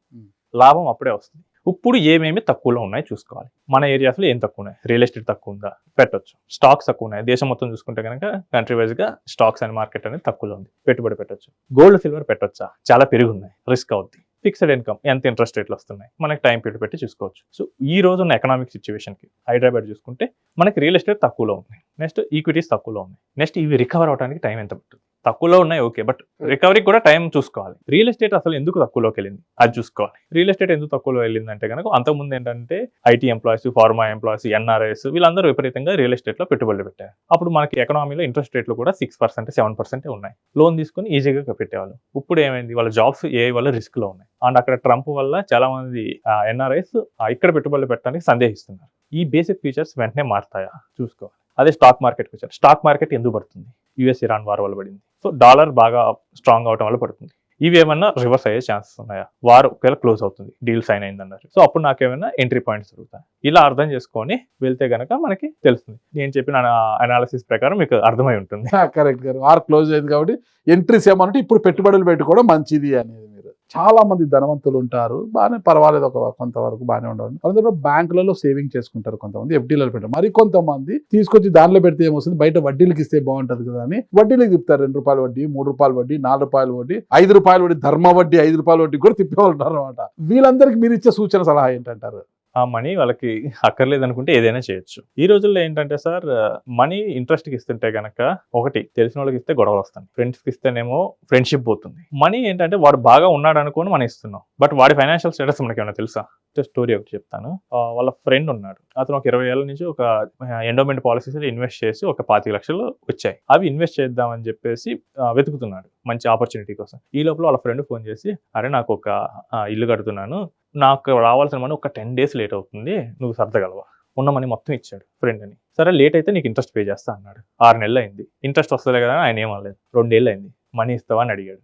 B: లాభం అప్పుడే వస్తుంది. ఇప్పుడు ఏమేమి తక్కువలో ఉన్నాయి చూసుకోవాలి. మన ఏరియాస్లో ఏం తక్కువ ఉన్నాయి, రియల్ ఎస్టేట్ తక్కువ ఉందా, పెట్టొచ్చు. స్టాక్స్ తక్కువ ఉన్నాయి, దేశం మొత్తం చూసుకుంటే కనుక కంట్రీ వైజ్ గా స్టాక్స్ అండ్ మార్కెట్ అనేది తక్కువలో ఉంది, పెట్టుబడి పెట్టొచ్చు. గోల్డ్, సిల్వర్ పెట్టొచ్చా, చాలా పెరిగి ఉన్నాయి, రిస్క్ అవుద్ది. ఫిక్స్డ్ ఇన్కమ్, ఎంత ఇంట్రెస్ట్ రేట్లు వస్తున్నాయి, మనకి టైం పీరియడ్ పెట్టి చూసుకోవచ్చు. సో ఈ రోజు ఉన్న ఎకనామిక్ సిచ్యువేషన్కి హైదరాబాద్ చూసుకుంటే మనకి రియల్ ఎస్టేట్ తక్కువలో ఉన్నాయి, నెక్స్ట్ ఈక్విటీస్ తక్కువలో ఉన్నాయి, నెక్స్ట్ ఇవి రికవర్ అవడానికి టైం ఎంత పడుతుంది. తక్కువలో ఉన్నాయి ఓకే, బట్ రికవరీకి కూడా టైం చూసుకోవాలి. రియల్ ఎస్టేట్ అసలు ఎందుకు తక్కువలోకి వెళ్ళింది అది చూసుకోవాలి. రియల్ ఎస్టేట్ ఎందుకు తక్కువలో వెళ్ళింది అంటే కనుక అంతకుముందు ఏంటంటే IT employees, pharma employees, NRIs వీళ్ళందరూ విపరీతంగా రియల్ ఎస్టేట్ లో పెట్టుబడులు పెట్టారు. అప్పుడు మనకి ఎకనామీలో ఇంట్రెస్ట్ రేట్లు కూడా 6%, 7% ఉన్నాయి. లోన్ తీసుకుని ఈజీగా పెట్టేవాళ్ళు. ఇప్పుడు ఏమైంది, వాళ్ళ జాబ్స్ ఏ వల్ల రిస్క్ లో ఉన్నాయి. అండ్ అక్కడ ట్రంప్ వల్ల చాలా మంది ఎన్ఆర్ఐస్ ఇక్కడ పెట్టుబడులు పెట్టడానికి సందేహిస్తున్నారు. ఈ బేసిక్ ఫీచర్స్ వెంటనే మారుతాయా చూసుకోవాలి. అదే స్టాక్ మార్కెట్కి వచ్చారు. స్టాక్ మార్కెట్ ఎందుకు పడుతుంది, యుఎస్ ఇరాన్ వార్ వల్ల పడింది. సో డాలర్ బాగా స్ట్రాంగ్ అవడం వల్ల పడుతుంది. ఇవి ఏమన్నా రివర్స్ అయ్యే ఛాన్సెస్ ఉన్నాయా, వార్ ఒకవేళ క్లోజ్ అవుతుంది, డీల్ సైన్ అయిందన్నారు, సో అప్పుడు నాకేమైనా ఎంట్రీ పాయింట్స్ దొరుకుతాయి. ఇలా అర్థం చేసుకొని వెళ్తే గనక మనకి తెలుస్తుంది. నేను చెప్పిన అనాలిసిస్ ప్రకారం మీకు అర్థమై ఉంటుంది.
A: కరెక్ట్ గారు, వార్ క్లోజ్ అయింది కాబట్టి ఎంట్రీస్ ఏమంటే ఇప్పుడు పెట్టుబడులు పెట్టుకోవడం మంచిది అనేది. మీరు చాలా మంది ధనవంతులు ఉంటారు, బాగానే పర్వాలేదు, ఒక కొంతవరకు బాగానే ఉండదు. అందులో బ్యాంకులలో సేవింగ్ చేసుకుంటారు, కొంతమంది ఎఫ్డీలలో పెట్టారు, మరి కొంతమంది తీసుకొచ్చి దానిలో పెడితే ఏమొస్తుంది, బయట వడ్డీలకు ఇస్తే బాగుంటది కదా అని వడ్డీలకు తిప్పుతారు. ₹2 వడ్డీ, ₹3 వడ్డీ, ₹4 వడ్డీ, ₹5 వడ్డీ, ధర్మ వడ్డీ, ₹5 వడ్డీ కూడా తిప్పేవాళ్ళు ఉంటారు అనమాట. వీళ్ళందరికీ మీరు ఇచ్చే సూచన సలహా ఏంటంటారు?
B: ఆ మనీ వాళ్ళకి అక్కర్లేదు అనుకుంటే ఏదైనా చేయొచ్చు. ఈ రోజుల్లో ఏంటంటే సార్, మనీ ఇంట్రెస్ట్కి ఇస్తుంటే కనుక ఒకటి తెలిసిన వాళ్ళకి ఇస్తే గొడవలు వస్తాయి, ఫ్రెండ్స్కి ఇస్తేనేమో ఫ్రెండ్షిప్ పోతుంది. మనీ ఏంటంటే వాడు బాగా ఉన్నాడు అనుకోని మనం ఇస్తున్నాం, బట్ వాడి ఫైనాన్షియల్ స్టేటస్ మనకి ఏమైనా తెలుసా? స్టోరీ ఒకటి చెప్తాను. వాళ్ళ ఫ్రెండ్ ఉన్నాడు, అతను ఒక 20 ఏళ్ల నుంచి ఒక ఎండోమెంట్ పాలసీస్ ఇన్వెస్ట్ చేసి ఒక 25 లక్షలు వచ్చాయి. అవి ఇన్వెస్ట్ చేద్దామని చెప్పేసి వెతుకుతున్నాడు మంచి ఆపర్చునిటీ కోసం. ఈ లోపల వాళ్ళ ఫ్రెండ్ ఫోన్ చేసి, అరే నాకు ఒక ఇల్లు కడుతున్నాను, నాకు రావాల్సిన మనీ ఒక 10 days లేట్ అవుతుంది, నువ్వు సర్దగలవా? ఉన్న మనీ మొత్తం ఇచ్చాడు ఫ్రెండ్ అని. సరే లేట్ అయితే నీకు ఇంట్రెస్ట్ పే చేస్తా అన్నాడు. 6 నెలలు అయింది, ఇంట్రెస్ట్ వస్తుంది కదా ఆయన ఏమనలేదు. 2 ఏళ్ళు అయింది, మనీ ఇస్తావా అని అడిగాడు.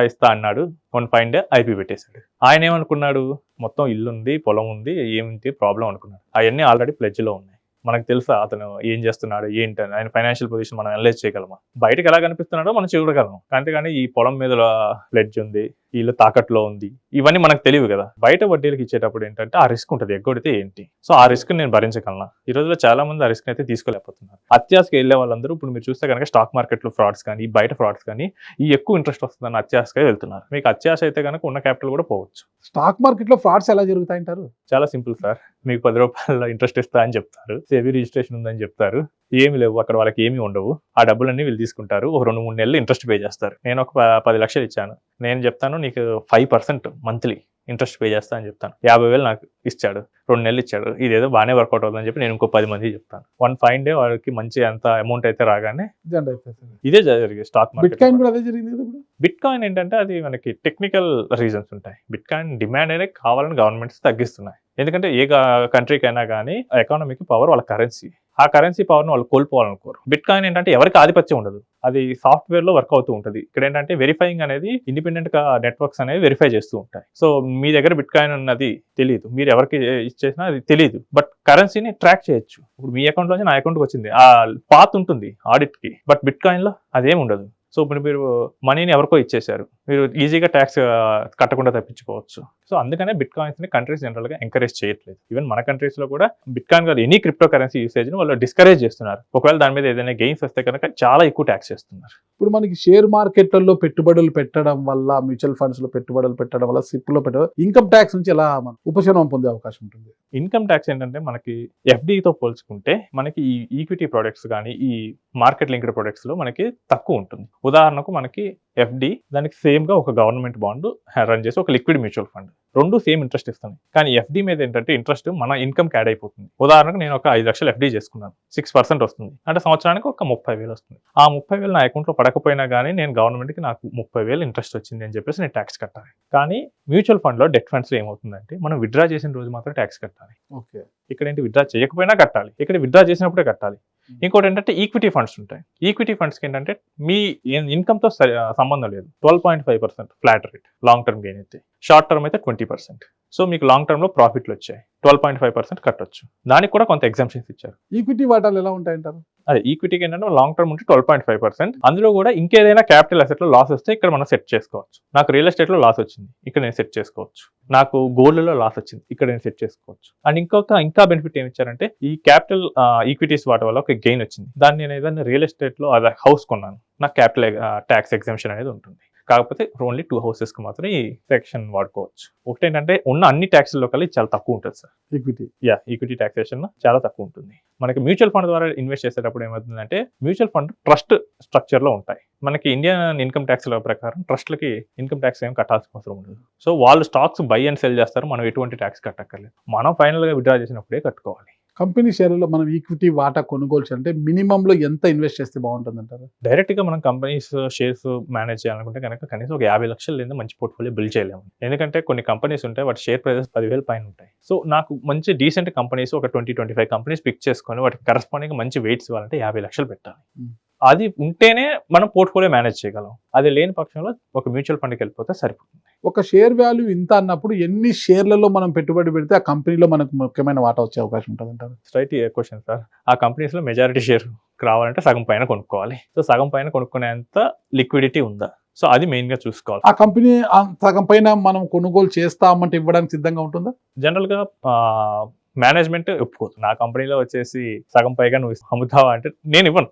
B: ఇస్తా అన్నాడు. 1 fine day ఐపీ పెట్టేశాడు. ఆయన ఏమనుకున్నాడు, మొత్తం ఇల్లు ఉంది, పొలం ఉంది, ఏమిటి ప్రాబ్లం అనుకున్నాడు. అవన్నీ ఆల్రెడీ ప్లెడ్జ్లో ఉన్నాయి. మనకు తెలుసా అతను ఏం చేస్తున్నాడు ఏంటని, ఆయన ఫైనాన్షియల్ పొజిషన్ మనం అనలైజ్ చేయగలమా? బయటకు ఎలా కనిపిస్తున్నాడో మనం చూడగలం, అంతేగాని ఈ పొలం మీద ప్లెడ్జ్ ఉంది, ఇల్లు తాకట్లో ఉంది, ఇవన్నీ మనకు తెలియదు కదా. బయట వడ్డీలకు ఇచ్చేటప్పుడు ఏంటంటే ఆ రిస్క్ ఉంటుంది, ఎగ్గొడితే ఏంటి. సో ఆ రిస్క్ నేను భరించగలనా? ఈ రోజుల్లో చాలా మంది ఆ రిస్క్ అయితే తీసుకోలేకపోతున్నారు. అత్యాశకి వెళ్ళే వాళ్ళందరూ ఇప్పుడు మీరు చూస్తే కనుక స్టాక్ మార్కెట్లో ఫ్రాడ్స్ కానీ బయట ఫ్రాడ్స్ కానీ ఈ ఎక్కువ ఇంట్రెస్ట్ వస్తుందని అత్యాశగా వెళ్తున్నారు. మీకు అత్యాశ అయితే కనుక ఉన్న క్యాపిటల్ కూడా పోవచ్చు.
A: స్టాక్ మార్కెట్లో ఫ్రాడ్స్ ఎలా జరుగుతాయంటారు?
B: చాలా సింపుల్ సార్, మీకు 10 రూపాయల ఇంట్రెస్ట్ ఇస్తా అని చెప్తారు, సేవీ రిజిస్ట్రేషన్ ఉందని చెప్తారు, ఏమి లేవు అక్కడ, వాళ్ళకి ఏమి ఉండవు. ఆ డబ్బులన్నీ వీళ్ళు తీసుకుంటారు, ఒక 2-3 నెలలు ఇంట్రెస్ట్ పే చేస్తారు. నేను ఒక 10 లక్షలు ఇచ్చాను, నేను చెప్తాను నీకు 5% మంత్లీ ఇంట్రెస్ట్ పే చేస్తా అని చెప్తాను. 50,000 నాకు ఇచ్చాడు, 2 నెలలు ఇచ్చాడు, ఇదేదో బాగానే వర్కౌట్ అవుతుందని చెప్పి నేను ఇంకో 10 మంది చెప్తాను. 1 fine day వాడికి మంచి అంత అమౌంట్ అయితే రాగానే ఇదే జరిగింది స్టాక్ మార్కెట్. బిట్ కాయిన్ ఏంటంటే అది మనకి టెక్నికల్ రీజన్స్ ఉంటాయి. బిట్ కాయిన్ డిమాండ్ అనేది కావాలని గవర్నమెంట్స్ తగ్గిస్తున్నాయి. ఎందుకంటే ఏ కంట్రీకైనా కానీ ఎకానమీకి పవర్ వాళ్ళ కరెన్సీ, ఆ కరెన్సీ పవర్ను వాళ్ళు కోల్పోవాలనుకోరు. బిట్ కాయిన్ ఏంటంటే ఎవరికి ఆధిపత్యం ఉండదు, అది సాఫ్ట్వేర్ లో వర్క్ అవుతూ ఉంటుంది. ఇక్కడ ఏంటంటే వెరిఫైయింగ్ అనేది ఇండిపెండెంట్ గా నెట్వర్క్స్ అనేవి వెరిఫై చేస్తూ ఉంటాయి. సో మీ దగ్గర బిట్ కాయిన్ అన్నది తెలియదు, మీరు ఎవరికి ఇచ్చేసినా అది తెలియదు, బట్ కరెన్సీని ట్రాక్ చేయొచ్చు. ఇప్పుడు మీ అకౌంట్ లోంచి నా అకౌంట్కి వచ్చింది, ఆ పాత్ ఉంటుంది ఆడిట్ కి, బట్ బిట్ కాయిన్ లో అదేం ఉండదు. సో ఇప్పుడు మీరు మనీని ఎవరికో ఇచ్చేశారు, మీరు ఈజీగా ట్యాక్స్ కట్టకుండా తప్పించుకోవచ్చు. సో అందుకనే బిట్ కాయిన్స్ ని కంట్రీస్ జనరల్ గా ఎంకరేజ్ చేయట్లేదు. ఈవెన్ మన కంట్రీస్ లో కూడా బిట్ కాయిన్ కాదు, ఎనీ క్రిప్టో కరెన్సీ యూసేజ్ ని వాళ్ళు డిస్కరేజ్ చేస్తున్నారు. ఒకవేళ దాని మీద ఏదైనా గెయిన్స్ వస్తే కనుక చాలా ఎక్కువ ట్యాక్స్ చేస్తున్నారు.
A: ఇప్పుడు మనకి షేర్ మార్కెట్లలో పెట్టుబడులు పెట్టడం వల్ల, మ్యూచువల్ ఫండ్స్ లో పెట్టుబడులు పెట్టడం వల్ల, సిప్ లో పెట్టడం, ఇన్కమ్ ట్యాక్స్ నుంచి ఎలా మనం ఉపశమనం పొందే అవకాశం ఉంటుంది?
B: ఇన్కమ్ ట్యాక్స్ ఏంటంటే మనకి ఎఫ్డీతో పోల్చుకుంటే మనకి ఈ ఈక్విటీ ప్రొడక్ట్స్ కానీ ఈ మార్కెట్ లింక్డ్ ప్రొడక్ట్స్ లో మనకి తక్కువ ఉంటుంది. ఉదాహరణకు మనకి ఎఫ్డి, దానికి సేమ్ గా ఒక గవర్నమెంట్ బాండ్ రన్ చేసి ఒక లిక్విడ్ మ్యూచువల్ ఫండ్, రెండు సేమ్ ఇంట్రెస్ట్ ఇస్తాయి. కానీ ఎఫ్డి మీద ఏంటంటే ఇంట్రెస్ట్ మన ఇన్కమ్ యాడ్ అయిపోతుంది. ఉదాహరణకు నేను ఒక 5 లక్షలు ఎఫ్డి చేసుకున్నాను, 6% వస్తుంది అంటే సంవత్సరానికి ఒక 30,000 వస్తుంది. ఆ 30,000 నా అకౌంట్ లో పడకపోయినా కానీ నేను గవర్నమెంట్ కి నాకు 30,000 ఇంట్రెస్ట్ వచ్చింది అని చెప్పేసి నేను ట్యాక్స్ కట్టాలి. కానీ మ్యూచువల్ ఫండ్ లో డెట్ ఫండ్స్ లో ఏమవుతుందంటే మనం విత్డ్రా చేసిన రోజు మాత్రం ట్యాక్స్ కట్టాలి.
A: ఓకే,
B: ఇక్కడ ఏంటి విత్డ్రా చేయకపోయినా కట్టాలి, ఇక్కడ విత్డ్రా చేసినప్పుడే కట్టాలి. ఇంకోటి ఏంటంటే ఈక్విటీ ఫండ్స్ ఉంటాయి. ఈక్విటీ ఫండ్స్కి ఏంటంటే మీ ఇన్కమ్ తో సంబంధం లేదు, 12.5% flat rate long term gain అయితే, షార్ట్ టర్మ్ అయితే 20%. సో మీకు లాంగ్ టర్మ్ లో ప్రాఫిట్లు వచ్చాయి, 12.5% కట్టొచ్చు. దానికి కూడా కొంత ఎగ్జామ్షన్స్ ఇచ్చారు.
A: ఈక్విటీ వాటాలు ఎలా ఉంటాయంటారు?
B: అదే ఈక్విటీకి ఏంటంటే లాంగ్ టర్మ్ ఉంటే 12.5%. అందులో కూడా ఇంకేదైనా క్యాపిటల్ అసెట్ లో లాస్ వస్తే ఇక్కడ మనం సెట్ చేసుకోవచ్చు. నాకు రియల్ ఎస్టేట్ లో లాస్ వచ్చింది, ఇక్కడ నేను సెట్ చేసుకోవచ్చు. నాకు గోల్డ్ లో లాస్ వచ్చింది, ఇక్కడ నేను సెట్ చేసుకోవచ్చు. అండ్ ఇంకా బెనిఫిట్ ఏమి ఇచ్చారంటే ఈ క్యాపిటల్ ఈక్విటీస్ వాటి వల్ల ఒక గెయిన్ వచ్చింది, దాన్ని నేను ఏదైనా రియల్ ఎస్టేట్ లో అదే హౌస్ కొన్నాను, నాకు క్యాపిటల్ ట్యాక్స్ ఎగ్జామ్షన్ అనేది ఉంటుంది. కాకపోతే ఓన్లీ 2 houses కి మాత్రం ఈ సెక్షన్ వాడుకోవచ్చు. ఒకటి ఏంటంటే ఉన్న అన్ని ట్యాక్స్లో కలిసి చాలా తక్కువ ఉంటుంది సార్ ఈక్విటీ. ఈక్విటీ టాక్సేషన్ చాలా తక్కువ ఉంటుంది. మనకి మ్యూచువల్ ఫండ్ ద్వారా ఇన్వెస్ట్ చేసేటప్పుడు ఏమవుతుందంటే మ్యూచువల్ ఫండ్ ట్రస్ట్ స్ట్రక్చర్ లో ఉంటాయి. మనకి ఇండియన్ ఇన్కమ్ ట్యాక్స్ ల ప్రకారం ట్రస్ట్లకి ఇన్కమ్ ట్యాక్స్ ఏం కట్టాల్సిన అవసరం ఉండదు. సో వాళ్ళు స్టాక్స్ బై అండ్ సెల్ చేస్తారు, మనం ఎటువంటి ట్యాక్స్ కట్టక్కర్లేదు, మనం ఫైనల్ గా విత్డ్రా చేసినప్పుడే కట్టుకోవాలి.
A: కంపెనీ షేర్లలో మనం ఈక్విటీ వాటా కొనుగోలు అంటే మినిమం లో ఎంత ఇన్వెస్ట్ చేస్తే బాగుంటుంది అంటారు?
B: డైరెక్ట్ గా మనం కంపెనీస్ షేర్స్ మేనేజ్ చేయాలనుకుంటే కనుక కనీసం ఒక 50 లక్షలు లేదా మంచి పోర్ట్ఫోలియో బిల్డ్ చేయలేము. ఎందుకంటే కొన్ని కంపెనీస్ ఉంటాయి, వాటి షేర్ ప్రైజెస్ 10,000 పైన ఉంటాయి. సో నాకు మంచి డీసెంట్ కంపెనీస్ ఒక 20-25 కంపెనీస్ పిక్ చేసుకొని వాటికి కరెస్పాండింగ్ మంచి వెయిట్స్ ఇవ్వాలంటే 50 లక్షలు పెట్టాలి. అది ఉంటేనే మనం పోర్ట్ఫోలియో మేనేజ్ చేయగలం. అది లేని పక్షంలో ఒక మ్యూచువల్ ఫండ్కి వెళ్ళిపోతే సరిపోతుంది.
A: ఒక షేర్ వాల్యూ ఇంత అన్నప్పుడు ఎన్ని షేర్లలో మనం పెట్టుబడి పెడితే ఆ కంపెనీలో మనకు ముఖ్యమైన వాటా వచ్చే అవకాశం ఉంటుంది అంటారు?
B: Straight question sir. ఆ కంపెనీస్ లో మెజారిటీ షేర్ రావాలంటే సగం పైన కొనుక్కోవాలి. సో సగం పైన కొనుక్కునేంత లిక్విడిటీ ఉందా, సో అది మెయిన్ గా చూసుకోవాలి.
A: ఆ కంపెనీ సగం పైన మనం కొనుగోలు చేస్తామంటే ఇవ్వడానికి సిద్ధంగా ఉంటుందా?
B: జనరల్ గా మేనేజ్మెంట్ ఒప్పుకోదు. నా కంపెనీలో వచ్చేసి సగం పైగా నువ్వు అమ్ముతావా అంటే నేను ఇవ్వను.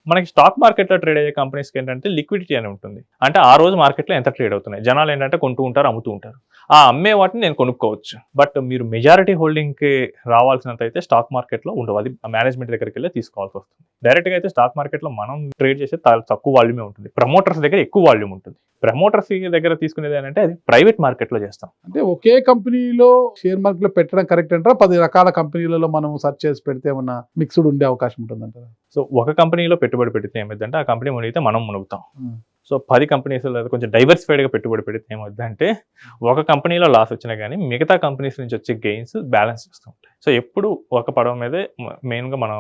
B: మనకి స్టాక్ మార్కెట్ లో ట్రేడ్ అయ్యే కంపెనీస్కి ఏంటంటే లిక్విడిటీ అని ఉంటుంది. అంటే ఆ రోజు మార్కెట్ లో ఎంత ట్రేడ్ అవుతున్నాయి, జనాలు ఏంటంటే కొంటూ ఉంటారు, అమ్ముతూ ఉంటారు. ఆ అమ్మే వాటిని నేను కొనుక్కోవచ్చు. బట్ మీరు మెజారిటీ హోల్డింగ్‌కి రావాల్సినంత అయితే స్టాక్ మార్కెట్‌లో ఉండవు. అది మేనేజ్మెంట్ దగ్గరికెళ్ళి తీసుకోవాల్సి వస్తుంది. డైరెక్ట్‌గా అయితే స్టాక్ మార్కెట్‌లో మనం ట్రేడ్ చేసేది తక్కువ వాల్యూమే ఉంటుంది. ప్రమోటర్స్ దగ్గర ఎక్కువ వాల్యూమ్ ఉంటుంది. ప్రమోటర్స్ దగ్గర తీసుకునేది ఏంటంటే అది ప్రైవేట్ మార్కెట్‌లో చేస్తాం.
A: అంటే ఒకే కంపెనీలో షేర్ మార్కెట్ లో పెట్టడం కరెక్ట్ అంటారా? 10 రకాల కంపెనీలలో మనం సెర్చ్ చేసి పెడితే ఏమన్నా మిక్స్డ్ ఉండే అవకాశం ఉంటుందంటారా?
B: సో ఒక కంపెనీలో పెట్టుబడి పెడితే ఏమైందంటే ఆ కంపెనీ మునిగితే మనం మునుగుతాం. సో 10 కంపెనీస్‌లో కొంచెం డైవర్సిఫైడ్‌గా పెట్టుబడి పెడితే ఏమవుద్దంటే ఒక కంపెనీలో లాస్ వచ్చినా గానీ మిగతా కంపెనీస్ నుంచి వచ్చే గెయిన్స్ బ్యాలెన్స్ చేస్తూ ఉంటాయి. సో ఎప్పుడు ఒక పడవ మీదే మెయిన్‌గా మనం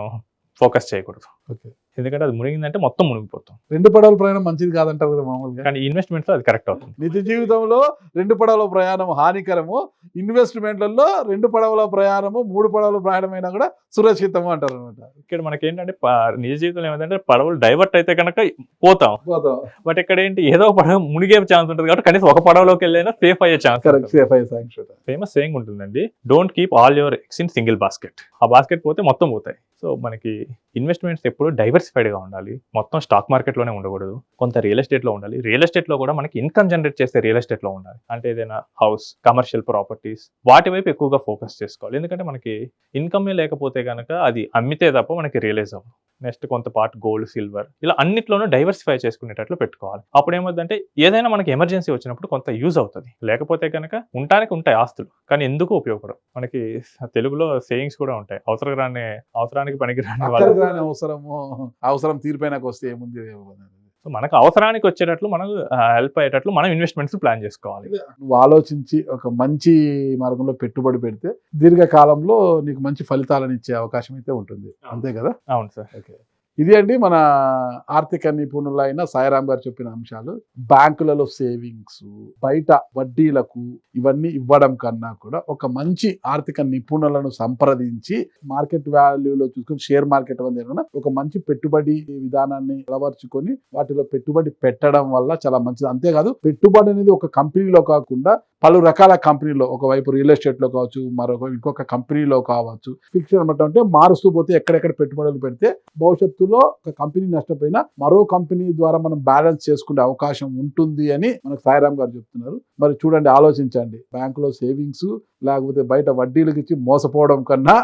B: ఫోకస్ చేయకూడదు.
A: ఓకే.
B: ఎందుకంటే అది మునిగిందంటే మొత్తం మునిగిపోతాం.
A: 2 పడవల ప్రయాణం మంచిది కాదంటారు కదా మామూలుగా.
B: కానీ ఇన్వెస్ట్‌మెంట్స్‌లో అది కరెక్ట్ అవుతుంది.
A: నిజ జీవితంలో 2 పడవల ప్రయాణం హానికరము, ఇన్వెస్ట్మెంట్లలో 2 పడవల ప్రయాణము 3 పడవల ప్రయాణం అయినా కూడా సురక్షితము అంటారు అనమాట.
B: ఇక్కడ మనకేంటంటే నిజ జీవితంలో ఏమైందంటే పడవలు డైవర్ట్ అయితే కనుక పోతాం. బట్ ఇక్కడ ఏంటి ఏదో ఒక పడవ మునిగే ఛాన్స్ ఉంటుంది కాబట్టి కనీసం ఒక పడవలోకి వెళ్ళైనా సేఫ్ అయ్యే ఛాన్స్.
A: కరెక్ట్, సేఫ్ అయ్యే ఛాన్స్.
B: ఫేమస్ సేయింగ్ ఉంటుందండి, don't keep all your eggs in single basket. ఆ బాస్కెట్ పోతే మొత్తం పోతాయి. సో మనకి ఇన్వెస్ట్మెంట్స్ ఎప్పుడు డైవర్సిఫైడ్గా ఉండాలి. మొత్తం స్టాక్ మార్కెట్లోనే ఉండకూడదు. కొంత రియల్ ఎస్టేట్లో ఉండాలి. రియల్ ఎస్టేట్లో కూడా మనకి ఇన్కమ్ జనరేట్ చేసే రియల్ ఎస్టేట్లో ఉండాలి. అంటే ఏదైనా హౌస్, కమర్షియల్ ప్రాపర్టీస్ వాటి వైపు ఎక్కువగా ఫోకస్ చేసుకోవాలి. ఎందుకంటే మనకి ఇన్కమే లేకపోతే కనుక అది అమ్మితే తప్ప మనకి రియలైజ్ అవ్వదు. నెక్స్ట్ కొంత పార్ట్ గోల్డ్, సిల్వర్ ఇలా అన్నిట్లోనూ డైవర్సిఫై చేసుకునేటట్లు పెట్టుకోవాలి. అప్పుడు ఏమవుతుందంటే ఏదైనా మనకి ఎమర్జెన్సీ వచ్చినప్పుడు కొంత యూజ్ అవుతుంది. లేకపోతే కనుక ఉంటాయి ఆస్తులు కానీ ఎందుకు ఉపయోగపడవు. మనకి తెలుగులో సేయింగ్స్ కూడా ఉంటాయి, అవసరానికి పనికిరాని
A: అవసరం తీరిపోయినాక వస్తే ఏముంది.
B: సో మనకు అవసరానికి వచ్చేటట్లు మనం హెల్ప్ అయ్యేటట్లు మనం ఇన్వెస్ట్మెంట్స్ ప్లాన్ చేసుకోవాలి.
A: నువ్వు ఆలోచించి ఒక మంచి మార్గంలో పెట్టుబడి పెడితే దీర్ఘకాలంలో నీకు మంచి ఫలితాలను ఇచ్చే అవకాశం అయితే ఉంటుంది. అంతే కదా?
B: అవును సార్.
A: ఓకే. ఇది అండి మన ఆర్థిక నిపుణులైన సాయిరామ్ గారు చెప్పిన అంశాలు. బ్యాంకులలో సేవింగ్స్, బయట వడ్డీలకు ఇవన్నీ ఇవ్వడం కన్నా కూడా ఒక మంచి ఆర్థిక నిపుణులను సంప్రదించి మార్కెట్ వాల్యూలో చూసుకొని షేర్ మార్కెట్ ఒక మంచి పెట్టుబడి విధానాన్ని అలవర్చుకొని వాటిలో పెట్టుబడి పెట్టడం వల్ల చాలా మంచిది. అంతేకాదు పెట్టుబడి అనేది ఒక కంపెనీలో కాకుండా పలు రకాల కంపెనీలో, ఒకవైపు రియల్ ఎస్టేట్ లో కావచ్చు, మరొక ఇంకొక కంపెనీలో కావచ్చు, ఫిక్స్డ్ అనమాట. అంటే మారుస్తూ పోతే ఎక్కడెక్కడ పెట్టుబడులు పెడితే భవిష్యత్తులో ఒక కంపెనీ నష్టపోయినా మరో కంపెనీ ద్వారా మనం బ్యాలెన్స్ చేసుకునే అవకాశం ఉంటుంది అని మనకు సాయిరామ్ గారు చెప్తున్నారు. మరి చూడండి, ఆలోచించండి. బ్యాంకులో సేవింగ్స్ లేకపోతే బయట వడ్డీలకు ఇచ్చి మోసపోవడం కన్నా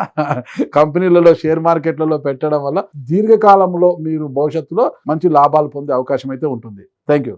A: కంపెనీలలో షేర్ మార్కెట్లలో పెట్టడం వల్ల దీర్ఘకాలంలో మీరు భవిష్యత్తులో మంచి లాభాలు పొందే అవకాశం అయితే ఉంటుంది. Thank you.